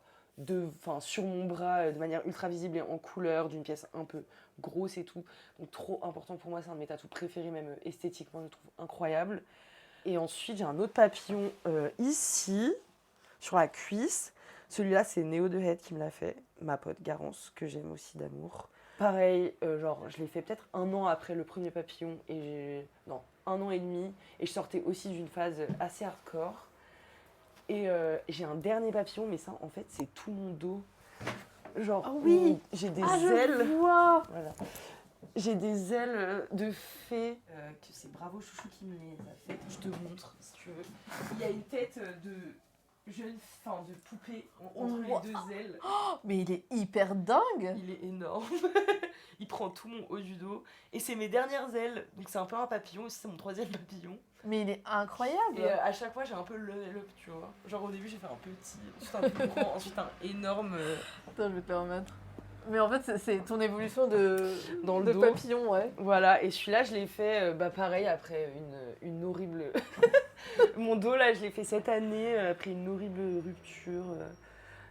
sur mon bras de manière ultra visible et en couleur, d'une pièce un peu grosse et tout. Donc trop important pour moi, c'est un de mes tatous préférés, même esthétiquement, je le trouve incroyable. Et ensuite, j'ai un autre papillon ici, sur la cuisse. Celui-là, c'est Néo de Head qui me l'a fait, ma pote Garance, que j'aime aussi d'amour. Pareil, genre, je l'ai fait peut-être 1 an après le premier papillon, non, 1 an et demi, et je sortais aussi d'une phase assez hardcore. Et j'ai un dernier papillon, mais ça, en fait, c'est tout mon dos. Genre, Oh oui. j'ai des Ah, ailes. je vois. Voilà. J'ai des ailes de fée. Que c'est Bravo Chouchou qui me les a faites. Je te montre, si tu veux. Il y a une tête de de poupée entre les 2 ailes. Oh, mais il est hyper dingue. Il est énorme. Il prend tout mon haut du dos. Et c'est mes dernières ailes. Donc c'est un peu un papillon aussi, c'est mon 3e papillon. Mais il est incroyable. Et à chaque fois, j'ai un peu le level up, tu vois. Genre au début, j'ai fait un petit, ensuite un plus grand, ensuite un énorme. Attends, je vais te le remettre. Mais en fait, c'est ton évolution Dans le de dos. papillon, ouais. Voilà, et celui-là, je l'ai fait, pareil, après une horrible... Mon dos, là, je l'ai fait cette année, après une horrible rupture.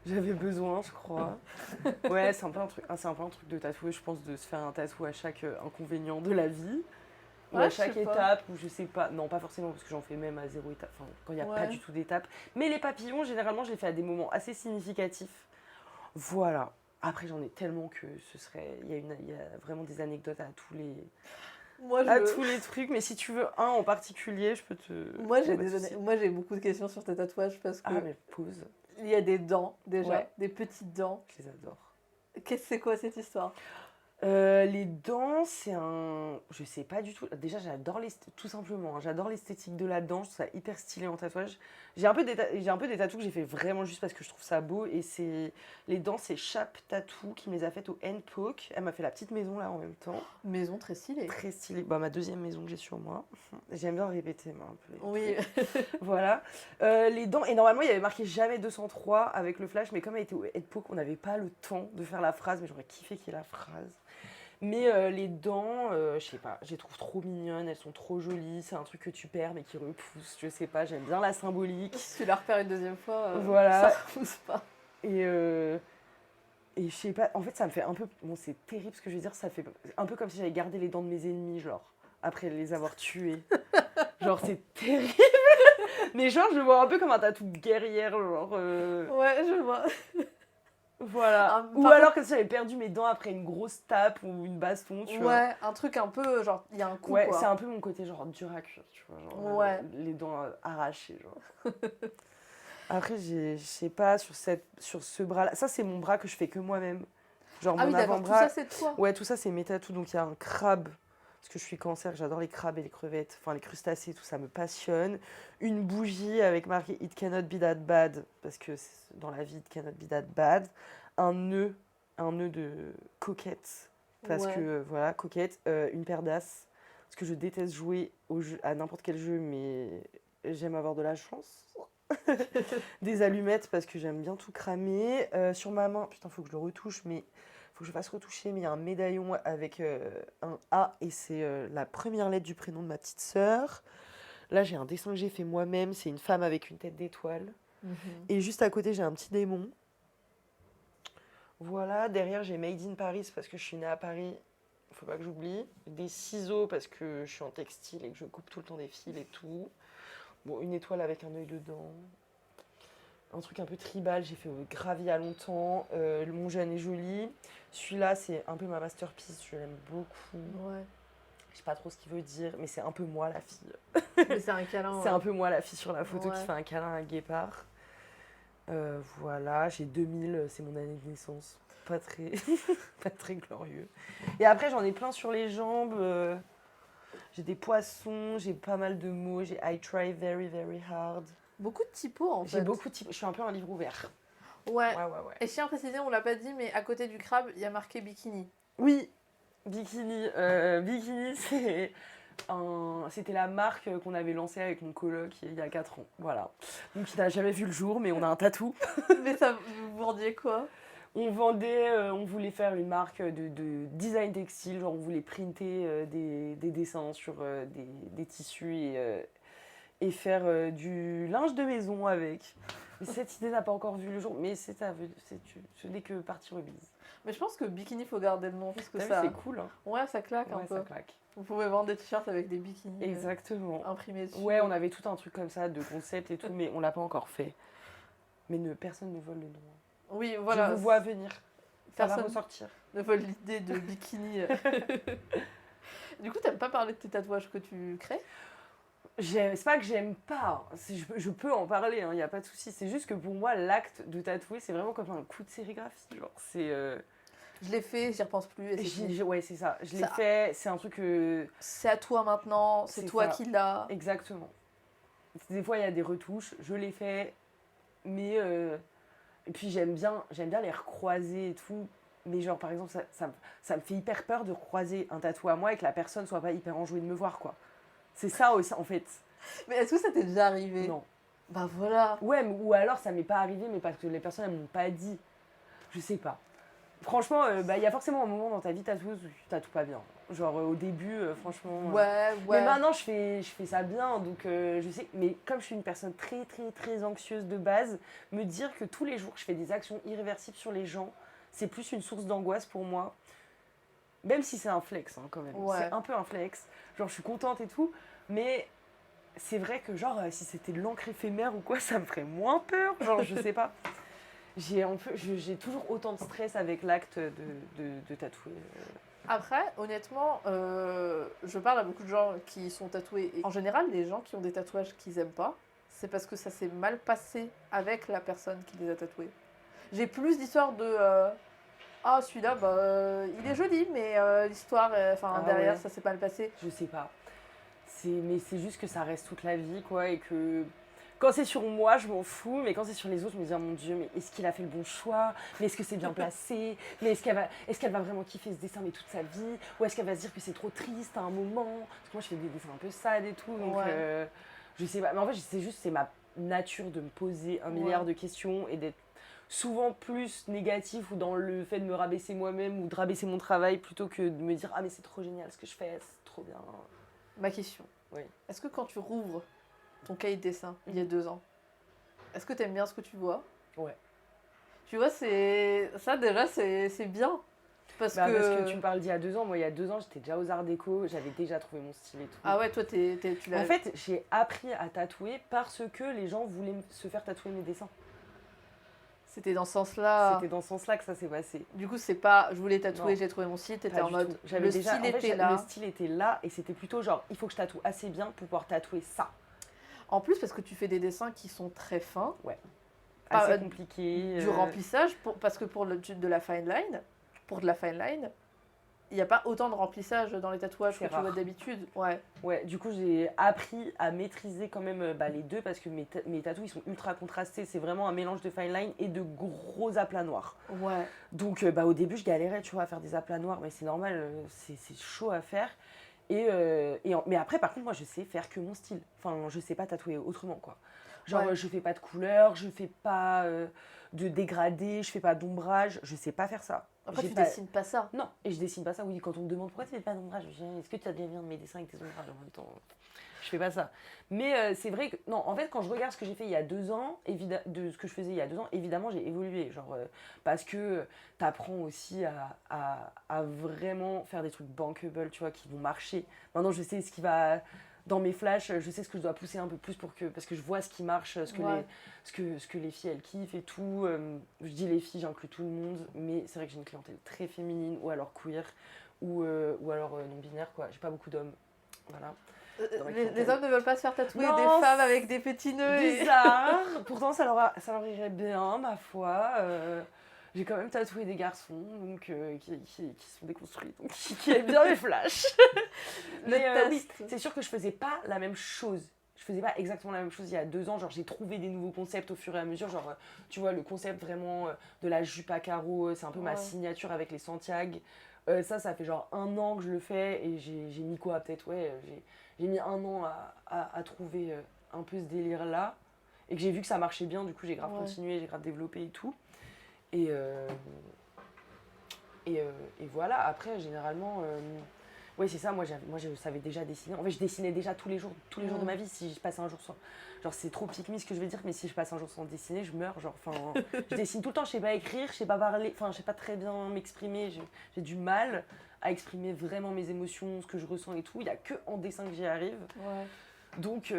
J'avais besoin, je crois. Ouais, c'est un peu un truc de tatouer, je pense, de se faire un tatou à chaque inconvénient de la vie. Ou Ouais, à je chaque sais pas. étape, ou je sais pas. Non, pas forcément, parce que j'en fais même à 0 étape, enfin, quand il n'y a pas Ouais. du tout d'étape. Mais les papillons, généralement, je les fais à des moments assez significatifs. Voilà. Après, j'en ai tellement que ce serait... Il y a vraiment des anecdotes à tous les trucs. Mais si tu veux un en particulier, je peux te... Moi, j'ai beaucoup de questions sur tes tatouages parce que Ah, mais pause. il y a des dents, déjà. Ouais. Des petites dents. Je les adore. C'est quoi cette histoire? Les dents, c'est un... Je sais pas du tout. Déjà, tout simplement, hein, j'adore l'esthétique de la dent. Je trouve ça hyper stylé en tatouage. J'ai un peu des tatous que j'ai fait vraiment juste parce que je trouve ça beau. Et les dents, c'est Chap Tattoo qui me les a faites au Handpoke. Elle m'a fait la petite maison là en même temps. Maison très stylée. Très stylée. Bah, ma 2e maison que j'ai sur moi. J'aime bien répéter, moi, un peu. Oui. Voilà. Les dents, et normalement, il y avait marqué jamais 203 avec le flash, mais comme elle était au Handpoke, on n'avait pas le temps de faire la phrase, mais j'aurais kiffé qu'il y ait la phrase. Mais les dents, je sais pas, je les trouve trop mignonnes, elles sont trop jolies, c'est un truc que tu perds mais qui repousse, je sais pas, j'aime bien la symbolique. Si tu la repères une deuxième fois, voilà. ça repousse pas. Et je sais pas, en fait ça me fait un peu, bon c'est terrible ce que je veux dire, ça fait un peu comme si j'avais gardé les dents de mes ennemis, genre, après les avoir tués. Genre c'est terrible. Mais genre je le vois un peu comme un tatou de guerrière, genre... Ouais, je vois. Voilà. Ou alors que si j'avais perdu mes dents après une grosse tape ou une baston, tu vois. Ouais, un truc un peu, genre, il y a un coup, Ouais, quoi. c'est un peu mon côté genre dur à cuire, tu vois. Genre, Ouais. les dents arrachées, genre. Après, je sais pas, sur ce bras-là. Ça, c'est mon bras que je fais que moi-même. Genre Ah mon oui, d'accord, tout avant-bras. ça, c'est toi. Ouais, tout ça, c'est mes tatous. Donc, il y a un crabe. Parce que je suis cancer, j'adore les crabes et les crevettes. Enfin, les crustacés, tout ça me passionne. Une bougie avec marqué It cannot be that bad. Parce que dans la vie, it cannot be that bad. Un nœud de coquette. Parce Ouais. que, voilà, coquette. Une paire d'as. Parce que je déteste jouer à n'importe quel jeu, mais j'aime avoir de la chance. Des allumettes, parce que j'aime bien tout cramer. Sur ma main, putain, faut que je le retouche, mais faut que je fasse retoucher, mais il y a un médaillon avec un A et c'est la première lettre du prénom de ma petite sœur. Là, j'ai un dessin que j'ai fait moi-même, c'est une femme avec une tête d'étoile. Et juste à côté, j'ai un petit démon. Voilà, derrière, j'ai Made in Paris parce que je suis née à Paris. Faut pas que j'oublie. Des ciseaux parce que je suis en textile et que je coupe tout le temps des fils et tout. Bon, une étoile avec un œil dedans. Un truc un peu tribal, j'ai fait grave il y a longtemps. Mon jeune est joli. Celui-là, c'est un peu ma masterpiece, je l'aime beaucoup. Ouais. Je sais pas trop ce qu'il veut dire, mais c'est un peu moi la fille. Mais c'est un câlin. C'est un peu moi la fille sur la photo qui Ouais. fait un câlin à un guépard. Voilà, j'ai 2000, c'est mon année de naissance. Pas très, pas très glorieux. Et après, j'en ai plein sur les jambes. J'ai des poissons, j'ai pas mal de mots. J'ai I try very, very hard. Beaucoup de typos en fait. J'ai beaucoup de types. Je suis un peu un livre ouvert. Ouais. Ouais. Et je tiens à préciser, on l'a pas dit, mais à côté du crabe, il y a marqué bikini. Oui, bikini. Bikini, c'était la marque qu'on avait lancée avec mon coloc il y a 4 ans. Voilà. Donc il n'a jamais vu le jour, mais on a un tatou. Mais ça, vous vendiez quoi? On voulait faire une marque de design textile, genre on voulait printer des dessins sur des tissus et faire du linge de maison avec. Mais cette idée n'a pas encore vu le jour, mais ce n'est que partie remise. Mais je pense que bikini, faut garder le nom parce que T'as vu, ça. c'est cool, hein. Ouais, ça claque un Ouais, peu. ça claque. Vous pouvez vendre des t-shirts avec des bikinis Exactement. imprimés dessus. Ouais, on avait tout un truc comme ça de concept et tout, mais on l'a pas encore fait. Mais personne ne vole le nom. Oui, voilà. Je vous vois venir. Ça va Personne ressortir. ne vole l'idée de bikini. Du coup, t'aimes pas parler de tes tatouages que tu crées? C'est pas que j'aime pas, je peux en parler, il n'y a pas de souci. C'est juste que pour moi, l'acte de tatouer, c'est vraiment comme un coup de sérigraphie. Genre, Je l'ai fait, j'y repense plus. Et c'est fini. ouais, c'est ça. Je l'ai Ça- fait, c'est un truc. C'est à toi maintenant, c'est C'est toi ça. qui l'as. Exactement. Des fois, il y a des retouches, je les fais, mais. Et puis, j'aime bien les recroiser et tout. Mais, genre, par exemple, ça me fait hyper peur de croiser un tatou à moi et que la personne soit pas hyper enjouée de me voir, quoi. C'est ça aussi, en fait. Mais est-ce que ça t'est déjà arrivé? Non. Bah voilà. Ouais, ou alors ça m'est pas arrivé, mais parce que les personnes elles m'ont pas dit. Je sais pas. Franchement, il y a forcément un moment dans ta vie tatoueuse où tu tatoues pas bien. Genre au début, franchement. Ouais. Mais maintenant, je fais ça bien, donc je sais. Mais comme je suis une personne très, très, très anxieuse de base, me dire que tous les jours je fais des actions irréversibles sur les gens, c'est plus une source d'angoisse pour moi. Même si c'est un flex, hein, quand même. Ouais. C'est un peu un flex. Genre, je suis contente et tout, mais c'est vrai que, genre, si c'était de l'encre éphémère ou quoi, ça me ferait moins peur. Genre, je sais pas. J'ai toujours autant de stress avec l'acte de tatouer. Après, honnêtement, je parle à beaucoup de gens qui sont tatoués. Et en général, les gens qui ont des tatouages qu'ils aiment pas, c'est parce que ça s'est mal passé avec la personne qui les a tatoués. J'ai plus d'histoires de ah, celui-là, il est joli, mais l'histoire, derrière, ouais. ça s'est mal passé. Je sais pas. Mais c'est juste que ça reste toute la vie, quoi, et que quand c'est sur moi, je m'en fous, mais quand c'est sur les autres, je me dis, oh mon Dieu, mais est-ce qu'il a fait le bon choix? Mais est-ce que c'est bien placé? Mais est-ce qu'elle va vraiment kiffer ce dessin mais toute sa vie? Ou est-ce qu'elle va se dire que c'est trop triste à un moment? Parce que moi, je fais des dessins un peu sad et tout, donc Ouais. je sais pas. Mais en fait, c'est ma nature de me poser un milliard de questions et d'être souvent plus négatif ou dans le fait de me rabaisser moi-même ou de rabaisser mon travail plutôt que de me dire, ah mais c'est trop génial ce que je fais, c'est trop bien. Ma question. Oui. Est-ce que quand tu rouvres ton cahier de dessin, il y a 2 ans, est-ce que tu aimes bien ce que tu vois? Ouais. Tu vois, ça déjà, c'est bien. Parce que tu me parles d'il y a 2 ans. Moi, il y a 2 ans, j'étais déjà aux Arts Déco, j'avais déjà trouvé mon style et tout. Ah ouais, toi, tu l'as... En fait, j'ai appris à tatouer parce que les gens voulaient se faire tatouer mes dessins. C'était dans ce sens-là. C'était dans ce sens-là que ça s'est passé. Du coup, c'est pas je voulais tatouer, Non. j'ai trouvé mon style, t'étais Pas en du mode tout. J'avais déjà, style était là. Le style était là et c'était plutôt genre, il faut que je tatoue assez bien pour pouvoir tatouer ça. En plus, parce que tu fais des dessins qui sont très fins. Ouais. Pas, Assez compliqué. Du remplissage, parce que pour de la fine line, il n'y a pas autant de remplissage dans les tatouages que C'est tu rare. vois d'habitude. Ouais. Ouais, du coup, j'ai appris à maîtriser quand même les deux parce que mes tatous, ils sont ultra contrastés. C'est vraiment un mélange de fine line et de gros aplats noirs. Ouais. Donc, au début, je galérais, tu vois, à faire des aplats noirs, mais c'est normal, c'est chaud à faire. Mais après, par contre, moi, je sais faire que mon style. Enfin, je sais pas tatouer autrement, quoi. Genre, Ouais. je fais pas de couleur, je fais pas de dégradé, je fais pas d'ombrage, je sais pas faire ça. Après, j'ai tu pas... dessines pas ça. Non, et je dessine pas ça. Oui, quand on me demande pourquoi tu fais pas d'ombrage, je dis est-ce que tu as bien vu mes dessins avec tes ombrages en même temps? Je fais pas ça. Mais c'est vrai que, non, en fait, quand je regarde ce que j'ai fait il y a 2 ans, de ce que je faisais il y a 2 ans, évidemment, j'ai évolué. Genre, parce que t'apprends aussi à vraiment faire des trucs bankable, tu vois, qui vont marcher. Maintenant, je sais ce qui va. Dans mes flashs, je sais ce que je dois pousser un peu plus parce que je vois ce qui marche, Ouais. ce que les filles elles kiffent et tout. Je dis les filles, j'inclus tout le monde, mais c'est vrai que j'ai une clientèle très féminine ou alors queer ou alors non-binaire, quoi. J'ai pas beaucoup d'hommes. Voilà. Les hommes ne veulent pas se faire tatouer Non, des femmes avec des petits nœuds. bizarre. Pourtant, ça leur irait bien, ma foi. J'ai quand même tatoué des garçons donc, qui sont déconstruits, donc qui aiment bien les flashs. Mais oui, c'est sûr que je faisais pas la même chose. Je faisais pas exactement la même chose il y a 2 ans. Genre, j'ai trouvé des nouveaux concepts au fur et à mesure. Genre, tu vois, le concept vraiment de la jupe à carreaux, c'est un peu ma signature avec les Santiago. Ça fait genre 1 an que je le fais et j'ai mis quoi? Peut-être, j'ai mis 1 an à trouver un peu ce délire-là. Et que j'ai vu que ça marchait bien, du coup, j'ai grave continué, j'ai grave développé et tout. Et voilà, après, généralement, oui, c'est ça, moi je savais déjà dessiner. En fait, je dessinais déjà tous les jours de ma vie. Si je passe un jour sans. Genre, c'est trop pique-me ce que je veux dire, mais si je passe un jour sans dessiner, je meurs. Genre, je dessine tout le temps, je sais pas écrire, je sais pas parler, je sais pas très bien m'exprimer. J'ai du mal à exprimer vraiment mes émotions, ce que je ressens et tout. Il y a que en dessin que j'y arrive. Ouais. Donc,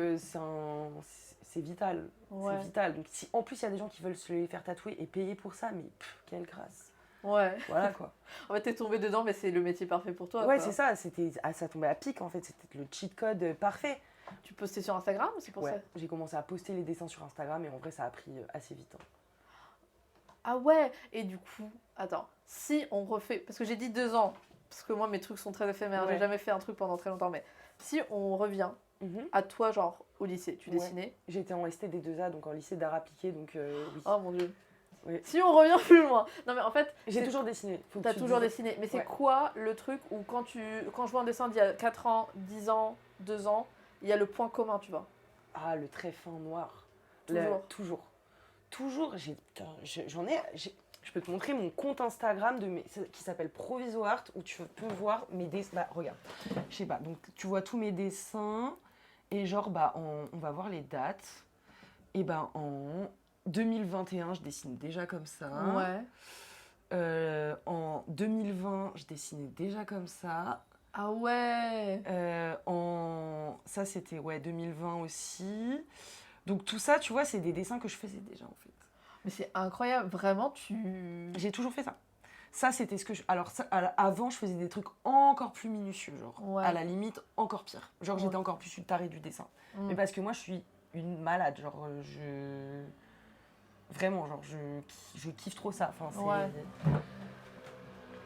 c'est vital. Ouais. C'est vital. Donc, si en plus il y a des gens qui veulent se les faire tatouer et payer pour ça, mais quelle grâce. Ouais. Voilà quoi. En fait, t'es tombée dedans, mais c'est le métier parfait pour toi. Ouais, quoi. c'est ça. Ça tombait à pic en fait. C'était le cheat code parfait. Tu postais sur Instagram ou c'est pour ça? J'ai commencé à poster les dessins sur Instagram et en vrai, ça a pris assez vite. Hein. Ah ouais. Et du coup, attends, si on refait, parce que j'ai dit 2 ans, parce que moi mes trucs sont très éphémères, j'ai jamais fait un truc pendant très longtemps, mais si on revient à toi, genre au lycée, tu dessinais? J'étais en STD2A, donc en lycée d'art appliqué, donc oui. Oh mon dieu. Oui. Si on revient plus loin. Non mais en fait, j'ai toujours dessiné. T'as toujours dessiné. Mais c'est quoi le truc où quand je vois un dessin d'il y a 4 ans, 10 ans, 2 ans, il y a le point commun, tu vois? Ah, le trait fin noir. Toujours. Je peux te montrer mon compte Instagram qui s'appelle Provisoart où tu peux voir mes dessins. Bah, regarde. Je sais pas. Donc, tu vois tous mes dessins. Et genre, on va voir les dates. Et en 2021, je dessine déjà comme ça. Ouais. En 2020, je dessinais déjà comme ça. Ah ouais. Ça, c'était 2020 aussi. Donc tout ça, tu vois, c'est des dessins que je faisais déjà en fait. Mais c'est incroyable, vraiment, J'ai toujours fait ça. Ça, c'était ce que Alors, avant, je faisais des trucs encore plus minutieux, genre. À la limite, encore pire. Genre, j'étais encore plus tarée du dessin. Mais parce que moi, je suis une malade. Genre, Vraiment, genre, je kiffe trop ça. Enfin,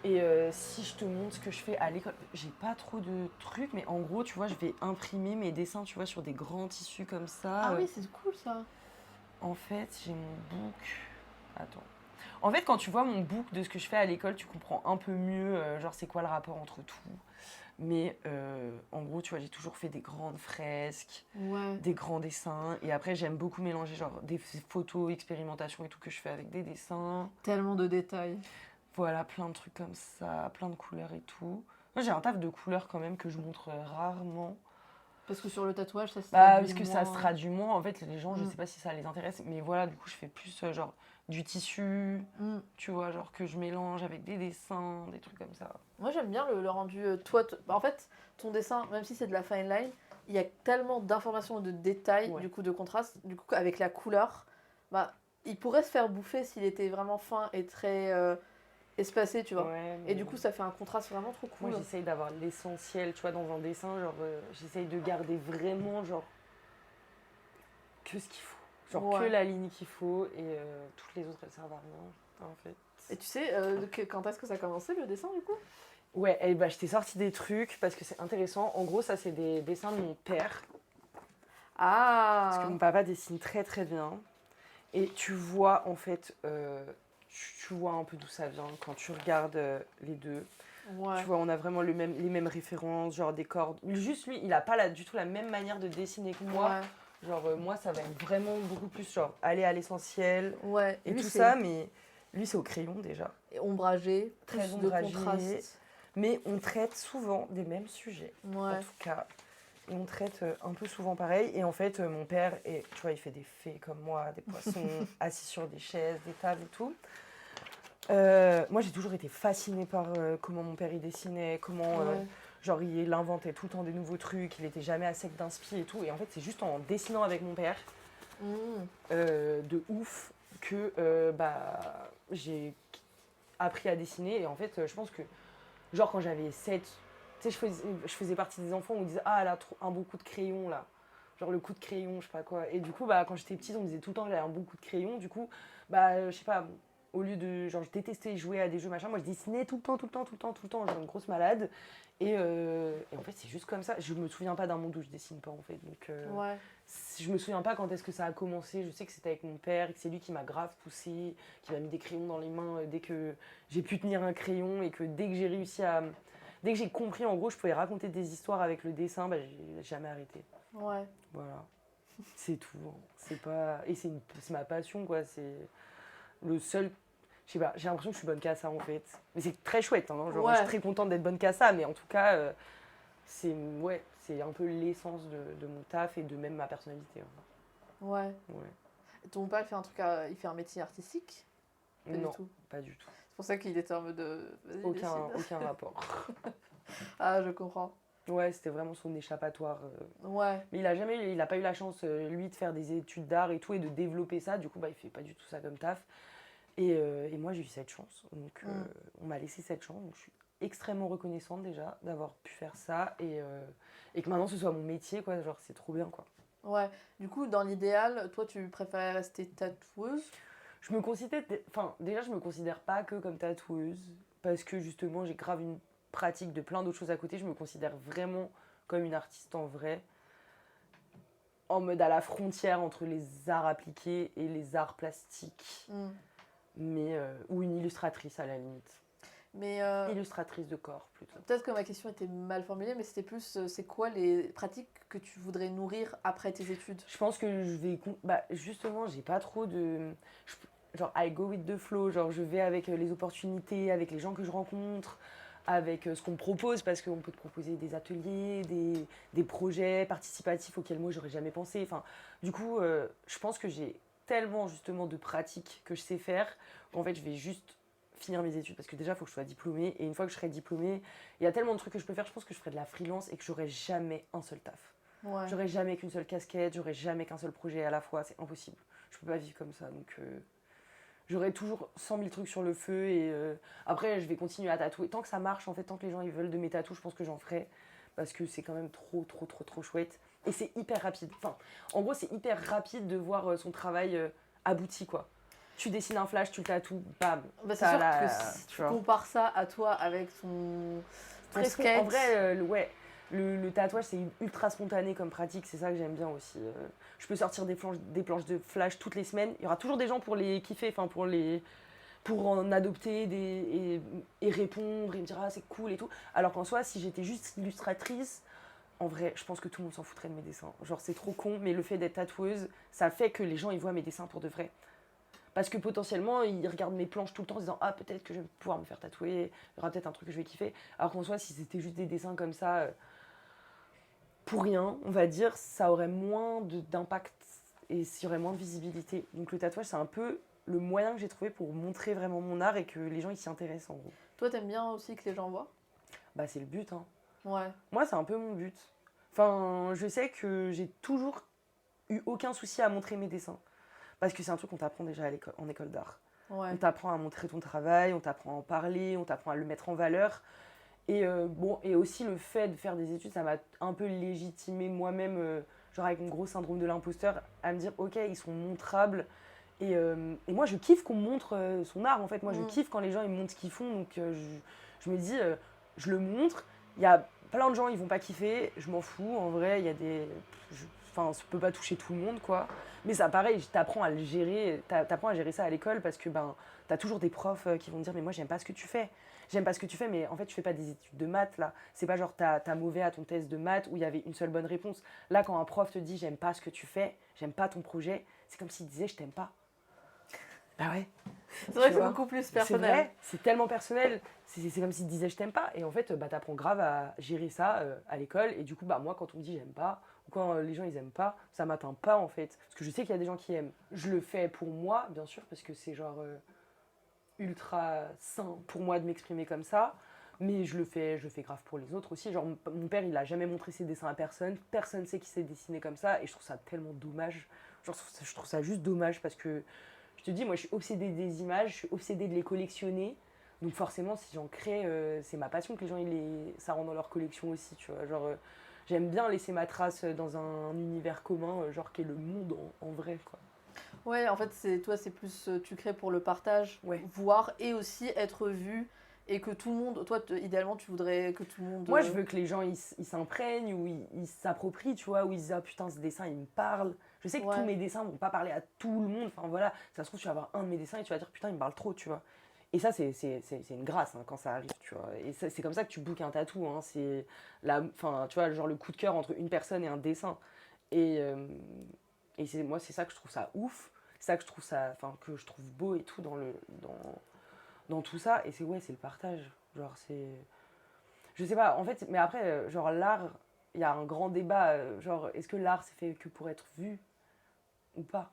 Et si je te montre ce que je fais à l'école, j'ai pas trop de trucs, mais en gros, tu vois, je vais imprimer mes dessins, tu vois, sur des grands tissus comme ça. Ah oui, c'est cool ça. En fait, j'ai mon book. Attends. En fait, quand tu vois mon book de ce que je fais à l'école, tu comprends un peu mieux, genre, c'est quoi le rapport entre tout. Mais en gros, tu vois, j'ai toujours fait des grandes fresques, des grands dessins. Et après, j'aime beaucoup mélanger, genre, des photos, expérimentations et tout que je fais avec des dessins. Tellement de détails. Voilà, plein de trucs comme ça, plein de couleurs et tout. Moi, j'ai un taf de couleurs quand même que je montre rarement. Parce que sur le tatouage, ça se traduit parce que moins. ça se traduit moins. En fait, les gens, je sais pas si ça les intéresse. Mais voilà, du coup, je fais plus genre du tissu, tu vois, genre que je mélange avec des dessins, des trucs comme ça. Moi, j'aime bien le rendu. En fait, ton dessin, même si c'est de la fine line, il y a tellement d'informations et de détails, du coup, de contraste. Du coup, avec la couleur, il pourrait se faire bouffer s'il était vraiment fin et très espacé, tu vois. Et du coup, ça fait un contraste vraiment trop cool. Moi, j'essaye d'avoir l'essentiel, tu vois, dans un dessin. Genre, j'essaye de garder vraiment, genre, que ce qu'il faut. Genre, que la ligne qu'il faut. Et toutes les autres, elles servent à rien, en fait. Et tu sais, quand est-ce que ça a commencé, le dessin, du coup? Ouais, je t'ai sorti des trucs parce que c'est intéressant. En gros, ça, c'est des dessins de mon père. Ah. Parce que mon papa dessine très, très bien. Et tu vois, en fait, tu vois un peu d'où ça vient quand tu regardes les deux. Tu vois, on a vraiment les mêmes références, genre des cordes. Juste lui, il n'a pas du tout la même manière de dessiner que moi. Genre, moi, ça va être vraiment beaucoup plus, genre, aller à l'essentiel et tout ça. Mais Lui, c'est au crayon déjà. Et ombragé, Très plus ombragé. de contraste. Mais on traite souvent des mêmes sujets. Ouais. En tout cas, et on traite un peu souvent pareil. Et en fait, mon père, tu vois, il fait des fées comme moi, des poissons assis sur des chaises, des tables et tout. Moi, j'ai toujours été fascinée par comment mon père il dessinait, comment genre il inventait tout le temps des nouveaux trucs, il était jamais à sec d'inspi et tout. Et en fait, c'est juste en dessinant avec mon père de ouf que j'ai appris à dessiner. Et en fait, je pense que genre quand j'avais 7, tu sais, je faisais partie des enfants où on disait ah, elle a un beau coup de crayon là. Genre le coup de crayon, je sais pas quoi. Et du coup, quand j'étais petite, on me disait tout le temps que j'avais un bon coup de crayon. Du coup, je sais pas, au lieu de. Genre, je détestais jouer à des jeux machin, moi je dessinais tout le temps, genre une grosse malade. Et en fait, c'est juste comme ça. Je me souviens pas d'un monde où je dessine pas en fait. Donc, je me souviens pas quand est-ce que ça a commencé. Je sais que c'était avec mon père, et que c'est lui qui m'a grave poussé, qui m'a mis des crayons dans les mains dès que j'ai pu tenir un crayon et que dès que j'ai réussi à. Dès que j'ai compris, en gros, je pouvais raconter des histoires avec le dessin, j'ai jamais arrêté. Ouais. Voilà. C'est tout. C'est pas... Et c'est ma passion, quoi. C'est le seul... Je sais pas, j'ai l'impression que je suis bonne qu'à ça, en fait. Mais c'est très chouette, hein. Genre, je suis très contente d'être bonne qu'à ça, mais en tout cas, c'est un peu l'essence de mon taf et de même ma personnalité. Hein. Ouais. Ton père, il fait il fait un métier artistique? Pas Non, du tout. pas du tout. C'est pour ça qu'il était en mode de... Aucun rapport. Ah, je comprends. Ouais, c'était vraiment son échappatoire. Ouais. Mais il a pas eu la chance, lui, de faire des études d'art et tout, et de développer ça. Du coup, il fait pas du tout ça comme taf. Et moi, j'ai eu cette chance. Donc, on m'a laissé cette chance. Donc, je suis extrêmement reconnaissante déjà d'avoir pu faire ça. Et que maintenant, ce soit mon métier, quoi. Genre, c'est trop bien, quoi. Ouais. Du coup, dans l'idéal, toi, tu préférais rester tatoueuse? Je me considère pas que comme tatoueuse. Parce que, justement, j'ai grave une pratique de plein d'autres choses à côté. Je me considère vraiment comme une artiste en vrai. En mode à la frontière entre les arts appliqués et les arts plastiques. Mais, ou une illustratrice à la limite. Mais illustratrice de corps plutôt. Peut-être que ma question était mal formulée, mais c'était plus c'est quoi les pratiques que tu voudrais nourrir après tes études? Je pense que je vais... justement, j'ai pas trop de... Genre, I go with the flow. Genre, je vais avec les opportunités, avec les gens que je rencontre, avec ce qu'on me propose, parce qu'on peut te proposer des ateliers, des projets participatifs auxquels moi, j'aurais jamais pensé. Enfin, du coup, je pense que j'ai tellement, justement, de pratiques que je sais faire qu'en fait, je vais juste finir mes études parce que déjà il faut que je sois diplômée et une fois que je serai diplômée il y a tellement de trucs que je peux faire, je pense que je ferai de la freelance et que j'aurai jamais un seul taf. J'aurai jamais qu'une seule casquette, j'aurai jamais qu'un seul projet à la fois, c'est impossible, je peux pas vivre comme ça. Donc j'aurai toujours 100 000 trucs sur le feu et après je vais continuer à tatouer tant que ça marche, en fait, tant que les gens ils veulent de mes tatous, je pense que j'en ferai parce que c'est quand même trop chouette et c'est hyper rapide. Enfin, en gros c'est hyper rapide de voir son travail abouti, quoi. Tu dessines un flash, tu le tatoues, bam. C'est sûr que si tu compares ça à toi avec ton sketch... En vrai, le tatouage, c'est ultra spontané comme pratique. C'est ça que j'aime bien aussi. Je peux sortir des planches de flash toutes les semaines. Il y aura toujours des gens pour les kiffer, enfin pour en adopter et répondre et me dire « Ah, c'est cool » et tout. Alors qu'en soi, si j'étais juste illustratrice, en vrai, je pense que tout le monde s'en foutrait de mes dessins. Genre, c'est trop con, mais le fait d'être tatoueuse, ça fait que les gens, ils voient mes dessins pour de vrai. Parce que potentiellement, ils regardent mes planches tout le temps en se disant « Ah, peut-être que je vais pouvoir me faire tatouer, il y aura peut-être un truc que je vais kiffer. » Alors qu'en soi, si c'était juste des dessins comme ça, pour rien, on va dire, ça aurait moins d'impact et il y aurait moins de visibilité. Donc le tatouage, c'est un peu le moyen que j'ai trouvé pour montrer vraiment mon art et que les gens ils s'y intéressent, en gros. Toi, t'aimes bien aussi que les gens voient? Bah, c'est le but, hein. Ouais. Moi, c'est un peu mon but. Enfin, je sais que j'ai toujours eu aucun souci à montrer mes dessins. Parce que c'est un truc qu'on t'apprend déjà en école d'art. Ouais. On t'apprend à montrer ton travail, on t'apprend à en parler, on t'apprend à le mettre en valeur. Et et aussi le fait de faire des études, ça m'a un peu légitimé moi-même, genre avec mon gros syndrome de l'imposteur, à me dire ok, ils sont montrables. Et moi, je kiffe qu'on me montre son art, en fait. Moi, je kiffe quand les gens ils me montrent ce qu'ils font. Donc je me dis, je le montre. Il y a plein de gens, ils vont pas kiffer. Je m'en fous. En vrai, il y a des... Enfin, ça peut pas toucher tout le monde, quoi. Mais ça, pareil, t'apprends à le gérer. T'apprends à gérer ça à l'école parce que t'as toujours des profs qui vont te dire mais moi, j'aime pas ce que tu fais. J'aime pas ce que tu fais, mais en fait, tu fais pas des études de maths, là. C'est pas genre t'as mauvais à ton test de maths où il y avait une seule bonne réponse. Là, quand un prof te dit j'aime pas ce que tu fais, j'aime pas ton projet, c'est comme s'il disait je t'aime pas. Bah ouais. C'est vrai Tu que c'est vois. beaucoup plus C'est personnel. vrai, c'est tellement personnel. C'est comme s'il te disait je t'aime pas. Et en fait, t'apprends grave à gérer ça à l'école. Et du coup, moi, quand on me dit j'aime pas, ou quand les gens ils aiment pas, ça m'atteint pas en fait. Parce que je sais qu'il y a des gens qui aiment. Je le fais pour moi, bien sûr, parce que c'est genre ultra sain pour moi de m'exprimer comme ça. Mais je le fais grave pour les autres aussi. Genre, mon père, il a jamais montré ses dessins à personne. Personne sait qu'il s'est dessiné comme ça. Et je trouve ça tellement dommage. Genre, je trouve ça juste dommage parce que je te dis, moi, je suis obsédée des images, je suis obsédée de les collectionner. Donc, forcément, si j'en crée, c'est ma passion que les gens, ça rend dans leur collection aussi, tu vois. Genre, j'aime bien laisser ma trace dans un univers commun, genre, qui est le monde en vrai, quoi. Ouais, en fait, c'est plus tu crées pour le partage, Ouais. voir et aussi être vu et que tout le monde, toi, idéalement, tu voudrais que tout le monde. Moi, je veux que les gens, ils s'imprègnent ou ils s'approprient, tu vois, ou ils disent, ah putain, ce dessin, il me parle. Je sais que tous Ouais. mes dessins vont pas parler à tout le monde. Enfin, voilà, ça se trouve, tu vas avoir un de mes dessins et tu vas dire, putain, il me parle trop, tu vois. Et ça, c'est une grâce quand ça arrive, tu vois. Et c'est comme ça que tu bookes un tatou. Hein. C'est enfin, tu vois, genre le coup de cœur entre une personne et un dessin. Et, moi, c'est ça que je trouve ça ouf. C'est ça que je trouve que je trouve beau et tout dans tout ça. Et c'est le partage. Genre, c'est. Je sais pas, en fait, mais après, genre l'art, il y a un grand débat. Genre, est-ce que l'art c'est fait que pour être vu ou pas?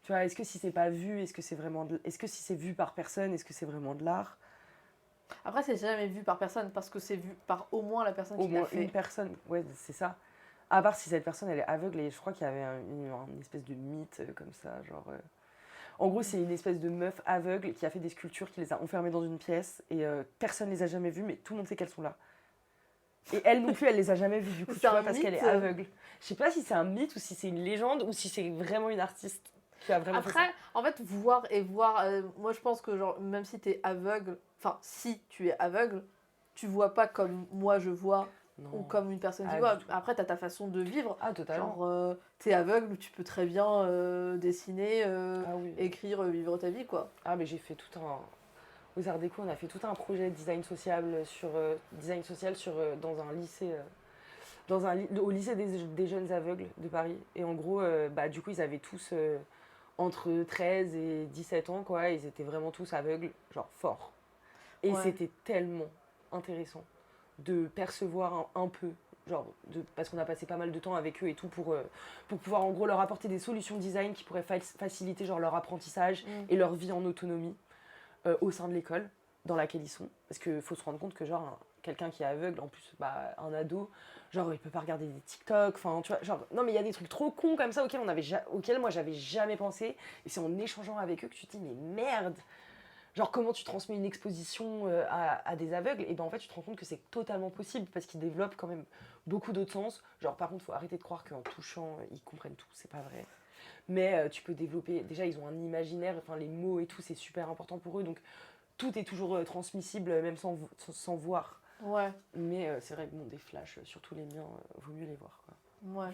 Tu vois, est-ce que si c'est pas vu, est-ce que c'est vraiment est-ce que si c'est vu par personne, est-ce que c'est vraiment de l'art? Après, c'est jamais vu par personne parce que c'est vu par au moins la personne Au qui l'a moins fait. une personne, ouais, c'est ça. À part si cette personne elle est aveugle, et je crois qu'il y avait une espèce de mythe comme ça, genre. En gros, c'est une espèce de meuf aveugle qui a fait des sculptures, qui les a enfermées dans une pièce et personne les a jamais vues, mais tout le monde sait qu'elles sont là. Et elle non plus, elle les a jamais vues du coup, C'est tu vois, un parce qu'elle est mythe. aveugle. Je sais pas si c'est un mythe ou si c'est une légende ou si c'est vraiment une artiste qui a vraiment fait ça. Après, en fait, voir et voir. Moi, je pense que, genre, même si t'es aveugle, enfin, si tu es aveugle, tu vois pas comme moi je vois Non. ou comme une personne qui Ah, voit. du tout. Après, t'as ta façon de vivre. Ah, totalement. Genre, t'es aveugle, tu peux très bien dessiner, Ah oui. écrire, vivre ta vie, quoi. Ah, mais j'ai fait tout un. Aux Arts Déco, on a fait tout un projet de design social sur, dans un lycée. Au lycée des jeunes aveugles de Paris. Et en gros, du coup, ils avaient tous entre 13 et 17 ans, quoi. Ils étaient vraiment tous aveugles, genre forts. Et Ouais. c'était tellement intéressant de percevoir un peu, parce qu'on a passé pas mal de temps avec eux et tout pour pouvoir en gros leur apporter des solutions design qui pourraient faciliter genre leur apprentissage et leur vie en autonomie au sein de l'école dans laquelle ils sont. Parce qu'il faut se rendre compte que genre quelqu'un qui est aveugle, en plus un ado, genre il peut pas regarder des TikTok, enfin tu vois, genre non mais il y a des trucs trop cons comme ça auxquels moi j'avais jamais pensé, et c'est en échangeant avec eux que tu te dis mais merde, genre comment tu transmets une exposition à des aveugles, et ben en fait tu te rends compte que c'est totalement possible parce qu'ils développent quand même beaucoup d'autres sens. Genre par contre faut arrêter de croire qu'en touchant ils comprennent tout, c'est pas vrai. Mais tu peux développer, déjà ils ont un imaginaire, enfin les mots et tout c'est super important pour eux, donc tout est toujours transmissible même sans voir. Ouais. Mais c'est vrai que bon, des flashs, surtout les miens, vaut mieux les voir, quoi. Ouais.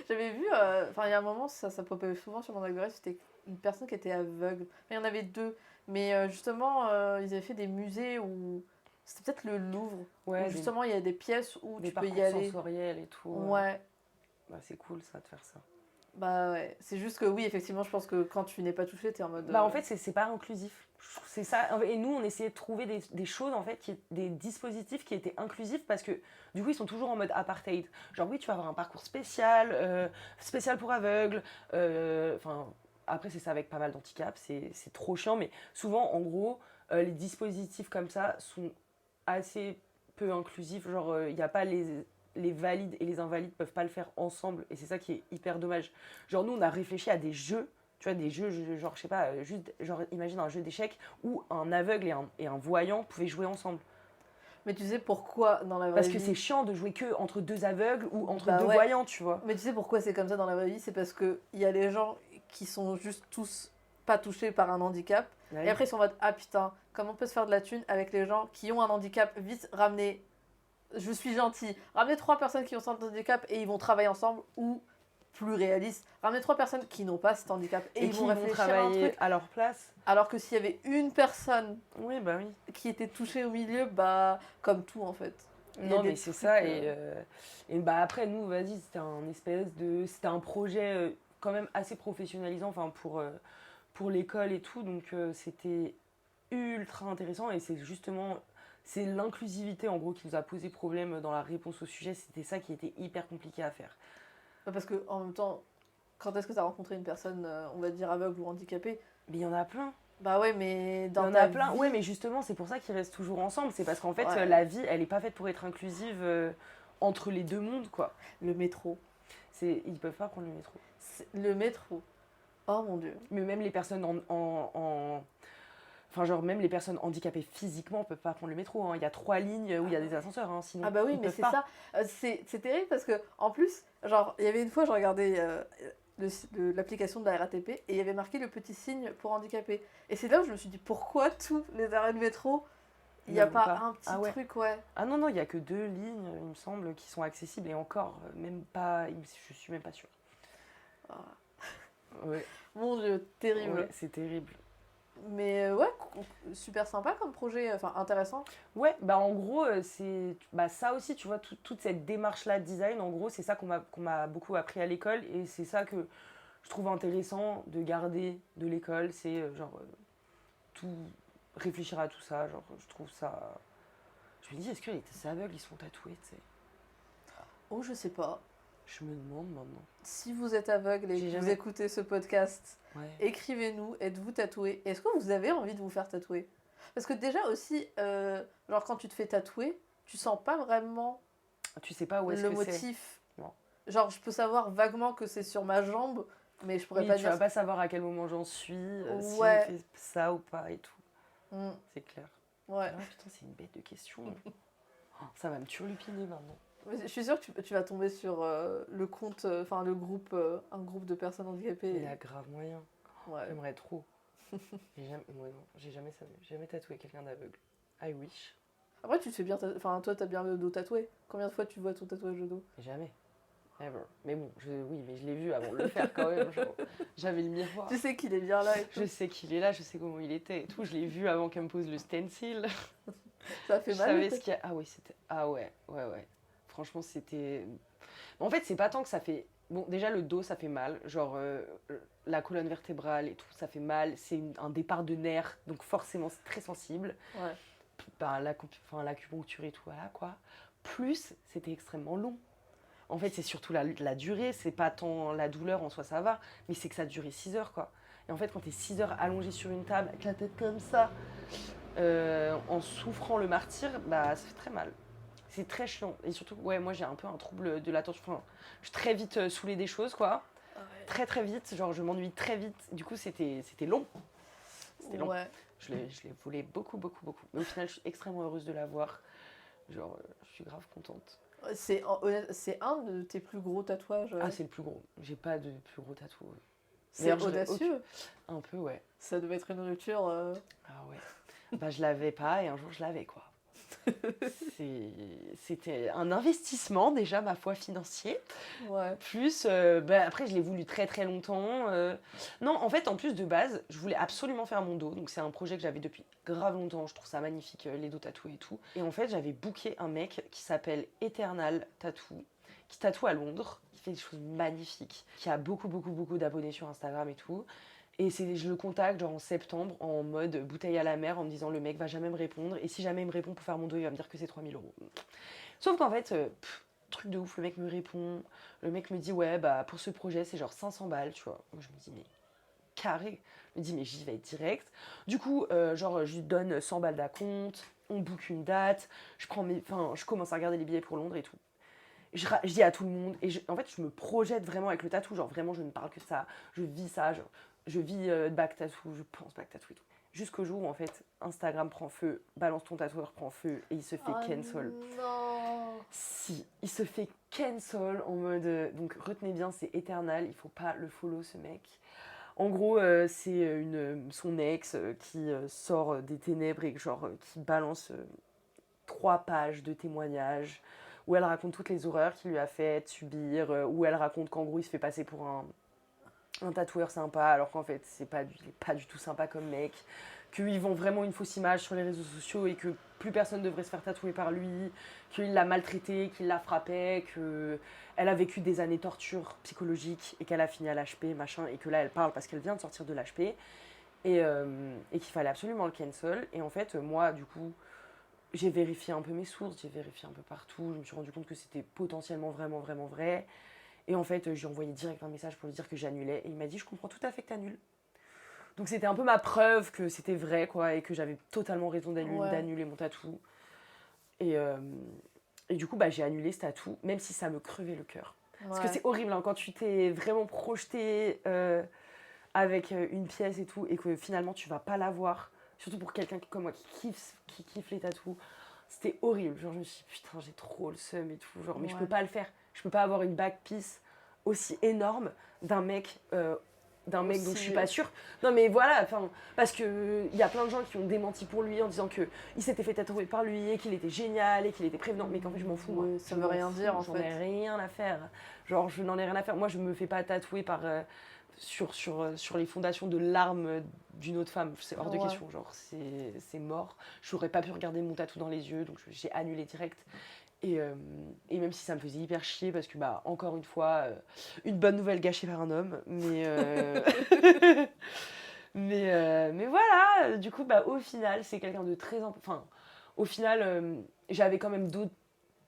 J'avais vu, enfin il y a un moment, ça popait souvent sur mon algorithme, c'était une personne qui était aveugle. Enfin, il y en avait deux, mais justement, ils avaient fait des musées où. C'était peut-être le Louvre, Ouais, où justement il y a des pièces où des tu peux y parcours aller. sensoriels et tout. Ouais, Bah, c'est cool ça de faire ça. bah ouais. C'est juste que oui, effectivement, je pense que quand tu n'es pas touché, t'es en mode. Bah en fait c'est pas inclusif. C'est ça. Et nous on essayait de trouver des choses en fait, des dispositifs qui étaient inclusifs parce que du coup ils sont toujours en mode apartheid. Genre oui tu vas avoir un parcours spécial pour aveugles. Enfin après c'est ça avec pas mal d'handicaps, c'est trop chiant, mais souvent en gros les dispositifs comme ça sont assez peu inclusifs. Genre il n'y a pas les valides et les invalides peuvent pas le faire ensemble, et c'est ça qui est hyper dommage. Genre nous on a réfléchi à des jeux, tu vois, des jeux genre je sais pas, juste genre imagine un jeu d'échecs où un aveugle et un voyant pouvaient jouer ensemble. Mais tu sais pourquoi dans la vraie Parce vie. que c'est chiant de jouer que entre deux aveugles ou entre Bah deux ouais. voyants, tu vois. Mais tu sais pourquoi c'est comme ça dans la vraie vie? C'est parce qu'il y a des gens qui sont juste tous pas touchés par un handicap. Ouais. Et après ils sont en mode ah putain, comment on peut se faire de la thune avec les gens qui ont un handicap? Vite ramener, je suis gentil, ramener 3 personnes qui ont cet handicap et ils vont travailler ensemble, ou plus réaliste, ramener 3 personnes qui n'ont pas cet handicap et ils qui vont réfléchir à un travailler truc. à leur place. Alors que s'il y avait une personne Oui, bah oui. qui était touchée au milieu, bah comme tout en fait. Il y a Non, des mais c'est trucs, ça. Et bah après, nous, vas-y, c'était un projet quand même assez professionnalisant, enfin pour l'école et tout, donc c'était ultra intéressant et c'est l'inclusivité en gros qui nous a posé problème dans la réponse au sujet, c'était ça qui était hyper compliqué à faire. Parce que en même temps, quand est-ce que tu as rencontré une personne, on va dire aveugle ou handicapée? Mais il y en a plein. Bah ouais, mais Il y dans en ta a plein. vie... Ouais, mais justement, c'est pour ça qu'ils restent toujours ensemble. C'est parce qu'en fait, Ouais. la vie, elle est pas faite pour être inclusive entre les deux mondes, quoi. Le métro. Ils peuvent pas prendre le métro. Le métro. Oh mon Dieu. Mais même les personnes Enfin, genre, même les personnes handicapées physiquement peuvent pas prendre le métro. Hein. Il y a 3 lignes où il y a des ascenseurs, hein, sinon Ah bah oui, ils mais peuvent c'est pas. ça. C'est terrible parce que, en plus, genre, il y avait une fois, je regardais l'application de la RATP et il y avait marqué le petit signe pour handicapés. Et c'est là où je me suis dit, pourquoi tous les arrêts de métro, il n'y a pas un petit truc, ouais. Ah non, il y a que 2 lignes, il me semble, qui sont accessibles et encore, même pas, je suis même pas sûre. Ah. Ouais. Mon Dieu, terrible. Ouais, c'est terrible. Mais ouais, super sympa comme projet, enfin intéressant. Ouais, bah en gros, c'est ça aussi, tu vois, toute cette démarche-là de design, en gros, c'est ça qu'on m'a beaucoup appris à l'école et c'est ça que je trouve intéressant de garder de l'école, c'est tout réfléchir à tout ça, genre je trouve ça... Je me dis, est-ce que les aveugles, ils sont tatoués, tu sais? Oh, je sais pas. Je me demande maintenant. Si vous êtes aveugle et que vous écoutez ce podcast, écrivez-nous, êtes-vous tatoué? Est-ce que vous avez envie de vous faire tatouer? Parce que déjà aussi, genre quand tu te fais tatouer, tu sens pas vraiment tu sais pas où est-ce le que motif. Non. Genre je peux savoir vaguement que c'est sur ma jambe, mais je pourrais pas tu dire... vas pas savoir à quel moment j'en suis, si il fait ça ou pas et tout. C'est clair. Ouais. Ah, putain, c'est une bête de question. Ça va me turlupiner maintenant. Je suis sûre que tu vas tomber sur le compte, enfin le groupe, un groupe de personnes handicapées. Il y a grave moyen. Ouais. J'aimerais trop. J'ai jamais tatoué quelqu'un d'aveugle. I wish. Après, tu te fais bien. Enfin, toi, t'as bien le dos tatoué. Combien de fois tu vois ton tatouage de dos? Jamais. Ever. Mais bon, oui, mais je l'ai vu avant de le faire quand même. Genre, j'avais le miroir. Tu sais qu'il est bien là et tout. Je sais qu'il est là, je sais comment il était et tout. Je l'ai vu avant qu'elle me pose le stencil. Ça a fait mal. Je savais ce qu'il y a. Ah oui, c'était. Ah ouais. Franchement, c'était. En fait, c'est pas tant que ça fait. Bon, déjà, le dos, ça fait mal. Genre, la colonne vertébrale et tout, ça fait mal. C'est un départ de nerfs, donc forcément, c'est très sensible. Ouais. Bah, l'acupuncture et tout, voilà quoi. Plus, c'était extrêmement long. En fait, c'est surtout la durée, c'est pas tant la douleur en soi, ça va, mais c'est que ça durait 6 heures quoi. Et en fait, quand t'es 6 heures allongé sur une table, avec la tête comme ça, en souffrant le martyre, bah ça fait très mal. C'est très chiant. Et surtout, ouais, moi j'ai un peu un trouble de l'attention. Enfin, je suis très vite saoulée des choses quoi. Ouais. Très très vite, genre je m'ennuie très vite. Du coup, c'était long. C'était long. Ouais. Je l'ai volé beaucoup. Mais au final, je suis extrêmement heureuse de l'avoir. Genre, je suis grave contente. C'est un de tes plus gros tatouages. Ah, c'est le plus gros. J'ai pas de plus gros tatou. C'est audacieux. Un peu, ouais. Ça devait être une rupture. Ah ouais. Bah, je l'avais pas et un jour, je l'avais, quoi. C'était un investissement, déjà, ma foi, financier. Ouais. Plus, après, je l'ai voulu très, très longtemps. Non, en fait, en plus, de base, je voulais absolument faire mon dos. Donc, c'est un projet que j'avais depuis grave longtemps. Je trouve ça magnifique, les dos tatoués et tout. Et en fait, j'avais booké un mec qui s'appelle Eternal Tattoo, qui tatoue à Londres, qui fait des choses magnifiques, qui a beaucoup d'abonnés sur Instagram et tout. Et je le contacte genre en septembre en mode bouteille à la mer en me disant le mec va jamais me répondre et si jamais il me répond pour faire mon dos il va me dire que c'est 3 000 €. Sauf qu'en fait, truc de ouf, le mec me répond, le mec me dit ouais bah pour ce projet c'est genre 500 balles tu vois. Moi je me dis mais carré, je me dis mais j'y vais direct. Du coup je lui donne 100 balles d'acompte, on book une date, je commence à regarder les billets pour Londres et tout. Je dis à tout le monde et en fait je me projette vraiment avec le tatou, genre vraiment je ne parle que de ça, je vis ça, genre je vis back tattoo, je pense back tattoo et tout. Jusqu'au jour où en fait Instagram prend feu, balance ton tatoueur prend feu et il se fait cancel. Non. Si, il se fait cancel en mode donc retenez bien c'est Eternal, il faut pas le follow ce mec. En gros c'est son ex qui sort des ténèbres et genre qui balance 3 pages de témoignages où elle raconte toutes les horreurs qu'il lui a faites subir, où elle raconte qu'en gros il se fait passer pour un tatoueur sympa, alors qu'en fait, il est pas du tout sympa comme mec. Qu'ils vendent vraiment une fausse image sur les réseaux sociaux et que plus personne ne devrait se faire tatouer par lui, qu'il l'a maltraitée, qu'il la frappait, qu'elle a vécu des années de torture psychologique et qu'elle a fini à l'HP, machin, et que là elle parle parce qu'elle vient de sortir de l'HP et qu'il fallait absolument le cancel. Et en fait, moi, du coup, j'ai vérifié un peu mes sources, j'ai vérifié un peu partout, je me suis rendu compte que c'était potentiellement vraiment, vraiment vrai. Et en fait, j'ai envoyé direct un message pour lui dire que j'annulais et il m'a dit « Je comprends tout à fait que t'annules ». Donc c'était un peu ma preuve que c'était vrai, quoi, et que j'avais totalement raison d'annuler mon tatou. Et, et du coup, bah, j'ai annulé ce tatou, même si ça me crevait le cœur. Parce que c'est horrible, hein, quand tu t'es vraiment projeté avec une pièce et tout, et que finalement tu vas pas la voir, surtout pour quelqu'un comme moi qui kiffe les tatous. C'était horrible. Genre, je me suis dit, putain, j'ai trop le seum et tout. Genre, mais je peux pas le faire. Je peux pas avoir une back piece aussi énorme d'un mec dont je suis pas sûre. Non mais voilà, parce que il y a plein de gens qui ont démenti pour lui en disant que il s'était fait tatouer par lui et qu'il était génial et qu'il était prévenant, mais qu'en fait je m'en fous. Oui, ça veut rien dire en fait. J'en ai rien à faire. Genre je n'en ai rien à faire. Moi je me fais pas tatouer par sur les fondations de larmes d'une autre femme, c'est hors de question, genre c'est mort. J'aurais pas pu regarder mon tatou dans les yeux, donc j'ai annulé direct. Et même si ça me faisait hyper chier, parce que, bah, encore une fois, une bonne nouvelle gâchée par un homme. Mais voilà, du coup, bah, au final, c'est quelqu'un de très... Enfin, au final, j'avais quand même d'autres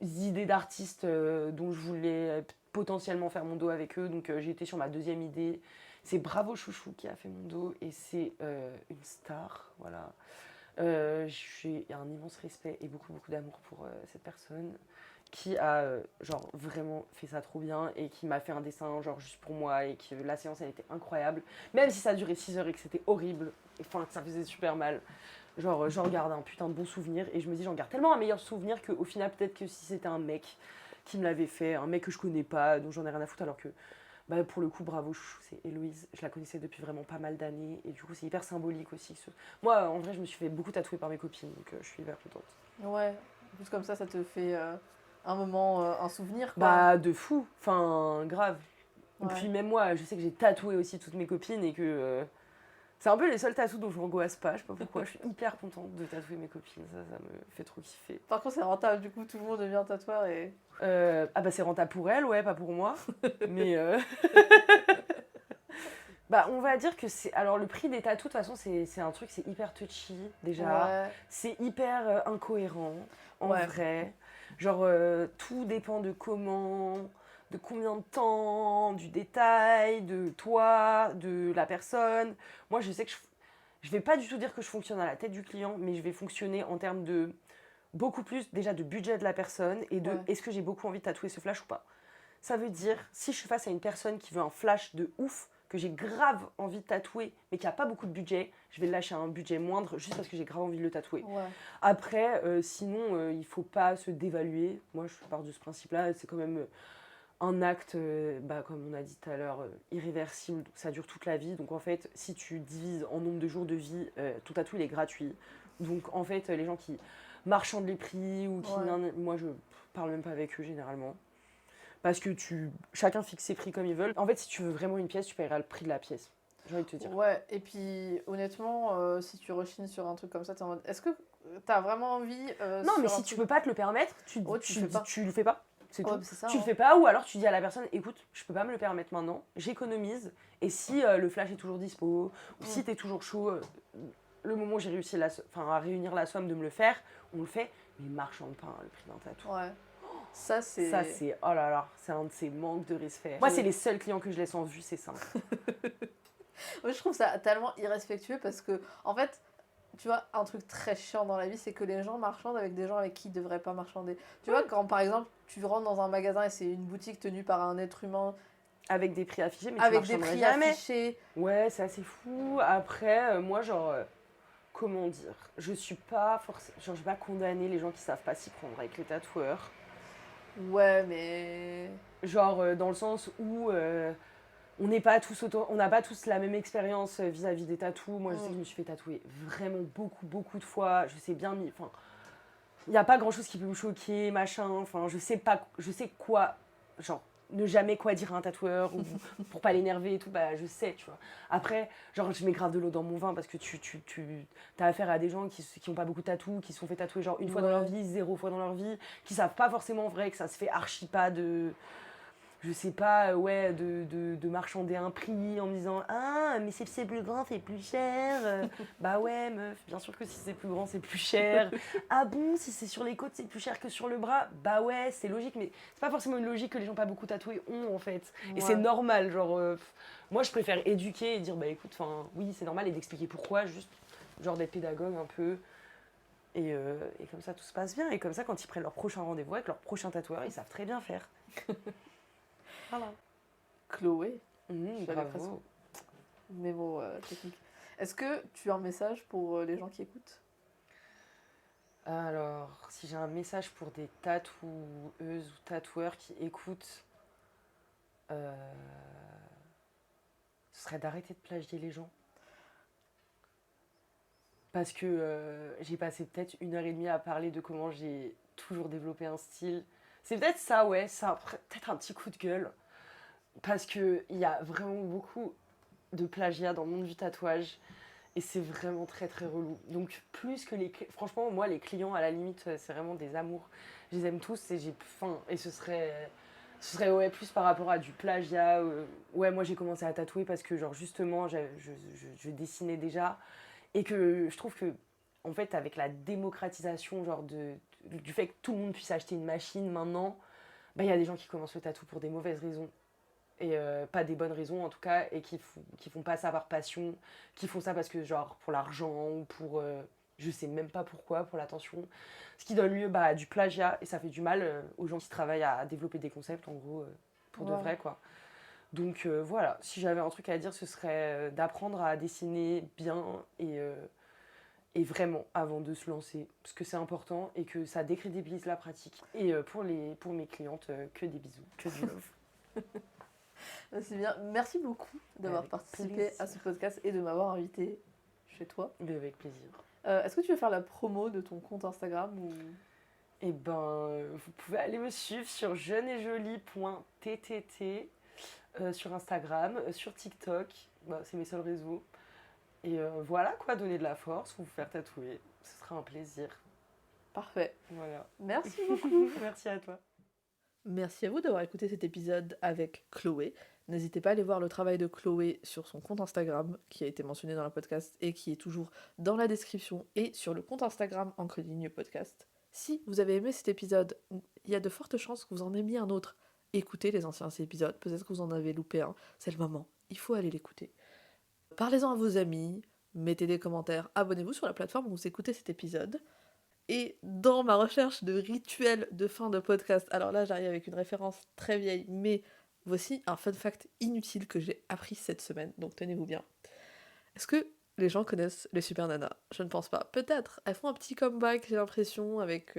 idées d'artistes dont je voulais potentiellement faire mon dos avec eux. Donc, j'étais sur ma deuxième idée. C'est Bravo Chouchou qui a fait mon dos et c'est une star, voilà. J'ai un immense respect et beaucoup d'amour pour cette personne qui a genre vraiment fait ça trop bien et qui m'a fait un dessin genre juste pour moi et que la séance elle était incroyable, même si ça a duré 6 heures et que c'était horrible, enfin que ça faisait super mal. Genre j'en garde un putain de bon souvenir et je me dis j'en garde tellement un meilleur souvenir qu'au final peut-être que si c'était un mec qui me l'avait fait, un mec que je connais pas, dont j'en ai rien à foutre, alors que bah, pour le coup, Bravo Chouchou, c'est Héloïse. Je la connaissais depuis vraiment pas mal d'années. Et du coup, c'est hyper symbolique aussi. Moi, en vrai, je me suis fait beaucoup tatouer par mes copines. Donc, je suis hyper contente. Ouais, juste comme ça te fait un moment, un souvenir, quoi. Bah, de fou. Enfin, grave. Ouais. Et puis, même moi, je sais que j'ai tatoué aussi toutes mes copines et que c'est un peu les seuls tatous dont je m'angoisse pas. Je sais pas pourquoi. Je suis hyper contente de tatouer mes copines. Ça me fait trop kiffer. Par contre, c'est rentable. Du coup, tout le monde devient tatoueur et... Ah bah, c'est rentable pour elle, ouais, pas pour moi. Mais... Bah, on va dire que c'est... Alors, le prix des tatous, de toute façon, c'est un truc, c'est hyper touchy, déjà. Ouais. C'est hyper incohérent, en vrai. Genre, tout dépend de comment, de combien de temps, du détail, de toi, de la personne. Moi, je sais que je vais pas du tout dire que je fonctionne à la tête du client, mais je vais fonctionner en termes de beaucoup plus, déjà, de budget de la personne et de est-ce que j'ai beaucoup envie de tatouer ce flash ou pas. Ça veut dire, si je suis face à une personne qui veut un flash de ouf, que j'ai grave envie de tatouer, mais qui n'a pas beaucoup de budget, je vais lâcher un budget moindre juste parce que j'ai grave envie de le tatouer. Ouais. Après, sinon, il ne faut pas se dévaluer. Moi, je pars de ce principe-là. C'est quand même un acte, comme on a dit tout à l'heure, irréversible. Ça dure toute la vie. Donc, en fait, si tu divises en nombre de jours de vie, ton tatou, il est gratuit. Donc, en fait, les gens qui marchandent les prix ou qui... Moi, je parle même pas avec eux, généralement. Parce que chacun fixe ses prix comme ils veulent. En fait, si tu veux vraiment une pièce, tu paieras le prix de la pièce. J'ai envie de te dire. Ouais, et puis honnêtement, si tu rechignes sur un truc comme ça, t'es en mode, est-ce que t'as vraiment envie non, mais si tu peux pas te le permettre, tu le fais pas. C'est tout. C'est ça, tu le fais pas, ou alors tu dis à la personne, écoute, je peux pas me le permettre maintenant, j'économise. Et si le flash est toujours dispo, ou si t'es toujours chaud, le moment où j'ai réussi à réunir la somme de me le faire, on le fait. Mais marchande pas le prix d'un tatou. Ouais. Ça, c'est... oh là là, c'est un de ces manques de respect. Moi, c'est les seuls clients que je laisse en vue, c'est ça. Moi, je trouve ça tellement irrespectueux parce que, en fait, tu vois, un truc très chiant dans la vie, c'est que les gens marchandent avec des gens avec qui ils devraient pas marchander. Tu vois, quand par exemple, tu rentres dans un magasin et c'est une boutique tenue par un être humain. Avec des prix affichés, mais avec des prix affichés. Ouais, c'est assez fou. Après, moi, genre... comment dire, je suis pas forcément, genre je vais pas condamner les gens qui savent pas s'y prendre avec les tatoueurs. Ouais, mais genre dans le sens où on n'a pas tous la même expérience vis-à-vis des tatous. Moi, je sais que je me suis fait tatouer vraiment beaucoup de fois. Je sais bien, enfin, il y a pas grand chose qui peut me choquer, machin. Enfin, je sais quoi, genre ne jamais quoi dire à un tatoueur ou pour pas l'énerver et tout, bah je sais, tu vois. Après, genre je mets grave de l'eau dans mon vin parce que tu as affaire à des gens qui ont pas beaucoup de tatous, qui se sont fait tatouer genre une fois dans leur vie, 0 fois dans leur vie, qui savent pas forcément vrai que ça se fait archi pas de... Je sais pas, de marchander un prix en me disant « Ah, mais si c'est plus grand, c'est plus cher. » Bah ouais, meuf, bien sûr que si c'est plus grand, c'est plus cher. Ah bon, si c'est sur les côtes, c'est plus cher que sur le bras. Bah ouais, c'est logique, mais c'est pas forcément une logique que les gens pas beaucoup tatoués ont, en fait. Et c'est normal, genre... moi, je préfère éduquer et dire « Bah écoute, oui, c'est normal. » Et d'expliquer pourquoi, juste, genre d'être pédagogue un peu. Et comme ça, tout se passe bien. Et comme ça, quand ils prennent leur prochain rendez-vous avec leur prochain tatoueur, ils savent très bien faire. Voilà. Chloé, bravo. Mais bon, technique. Est-ce que tu as un message pour les gens qui écoutent? Alors, si j'ai un message pour des tatoueuses ou tatoueurs qui écoutent, ce serait d'arrêter de plagier les gens. Parce que j'ai passé peut-être 1h30 à parler de comment j'ai toujours développé un style. C'est peut-être ça, ouais, ça, peut-être un petit coup de gueule. Parce qu'il y a vraiment beaucoup de plagiat dans le monde du tatouage. Et c'est vraiment très très relou. Donc plus que franchement, moi, les clients, à la limite, c'est vraiment des amours. Je les aime tous et j'ai faim. Et ce serait ouais, plus par rapport à du plagiat. Ouais, moi, j'ai commencé à tatouer parce que, genre, justement, je dessinais déjà. Et que je trouve que, en fait, avec la démocratisation, genre, du fait que tout le monde puisse acheter une machine maintenant, bah, y a des gens qui commencent le tatou pour des mauvaises raisons. Et pas des bonnes raisons en tout cas, et qui font pas ça par passion, qui font ça parce que genre pour l'argent ou pour je sais même pas pourquoi, pour l'attention, ce qui donne lieu à du plagiat, et ça fait du mal aux gens qui travaillent à développer des concepts en gros pour de vrai quoi. Donc voilà, si j'avais un truc à dire, ce serait d'apprendre à dessiner bien et vraiment avant de se lancer, parce que c'est important et que ça décrédibilise la pratique. Et pour mes clientes, que des bisous, que du love. C'est bien. Merci beaucoup d'avoir participé à ce podcast et de m'avoir invité chez toi. Mais avec plaisir. Est-ce que tu veux faire la promo de ton compte Instagram ou... Eh ben, vous pouvez aller me suivre sur jeuneetjolie.ttt sur Instagram, sur TikTok. C'est mes seuls réseaux. Et voilà quoi, donner de la force, vous faire tatouer. Ce sera un plaisir. Parfait. Voilà. Merci beaucoup. Merci à toi. Merci à vous d'avoir écouté cet épisode avec Chloé. N'hésitez pas à aller voir le travail de Chloé sur son compte Instagram qui a été mentionné dans le podcast et qui est toujours dans la description et sur le compte Instagram Encre Ligne Podcast. Si vous avez aimé cet épisode, il y a de fortes chances que vous en aimiez un autre. Écoutez les anciens épisodes, peut-être que vous en avez loupé un. C'est le moment, il faut aller l'écouter. Parlez-en à vos amis, mettez des commentaires, abonnez-vous sur la plateforme où vous écoutez cet épisode. Et dans ma recherche de rituels de fin de podcast, alors là j'arrive avec une référence très vieille, mais voici un fun fact inutile que j'ai appris cette semaine, donc tenez-vous bien. Est-ce que les gens connaissent les Super Nanas? Je ne pense pas. Peut-être, elles font un petit comeback, j'ai l'impression, avec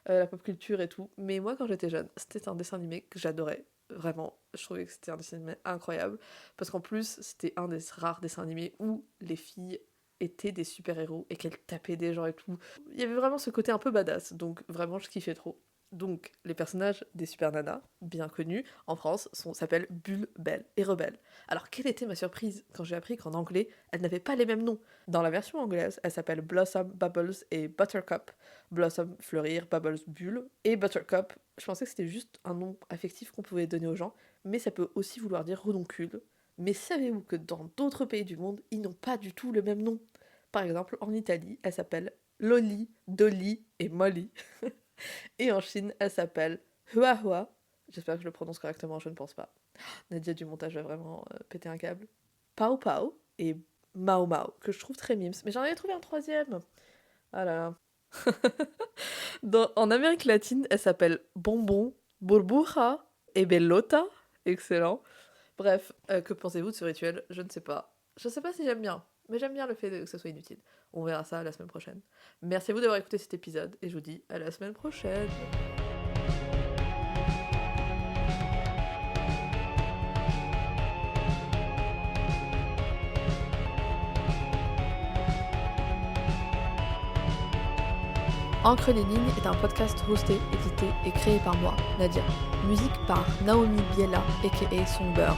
la pop culture et tout, mais moi quand j'étais jeune, c'était un dessin animé que j'adorais. Vraiment, je trouvais que c'était un dessin animé incroyable, parce qu'en plus, c'était un des rares dessins animés où les filles étaient des super-héros et qu'elles tapaient des gens et tout. Il y avait vraiment ce côté un peu badass, donc vraiment je kiffais trop. Donc les personnages des Super Nanas, bien connus en France, s'appellent Bulle, Belle et Rebelle. Alors quelle était ma surprise quand j'ai appris qu'en anglais, elles n'avaient pas les mêmes noms. Dans la version anglaise, elles s'appellent Blossom, Bubbles et Buttercup. Blossom, fleurir, Bubbles, bulle, et Buttercup, je pensais que c'était juste un nom affectif qu'on pouvait donner aux gens, mais ça peut aussi vouloir dire redoncule. Mais savez-vous que dans d'autres pays du monde, ils n'ont pas du tout le même nom? Par exemple, en Italie, elle s'appelle Loli, Dolly et Molly. Et en Chine, elle s'appelle Hua Hua. J'espère que je le prononce correctement, je ne pense pas. Nadia du montage va vraiment péter un câble. Pao Pao et Mao Mao, que je trouve très mimes. Mais j'en avais trouvé un troisième. Ah là là. En Amérique latine, elle s'appelle Bonbon, Burbuja et Bellota. Excellent. Bref, que pensez-vous de ce rituel? Je ne sais pas. Je ne sais pas si j'aime bien, mais j'aime bien le fait que ce soit inutile. On verra ça la semaine prochaine. Merci à vous d'avoir écouté cet épisode, et je vous dis à la semaine prochaine. Encre les lignes est un podcast hosté, édité et créé par moi, Nadia. Musique par Naomi Biella, aka Songbird.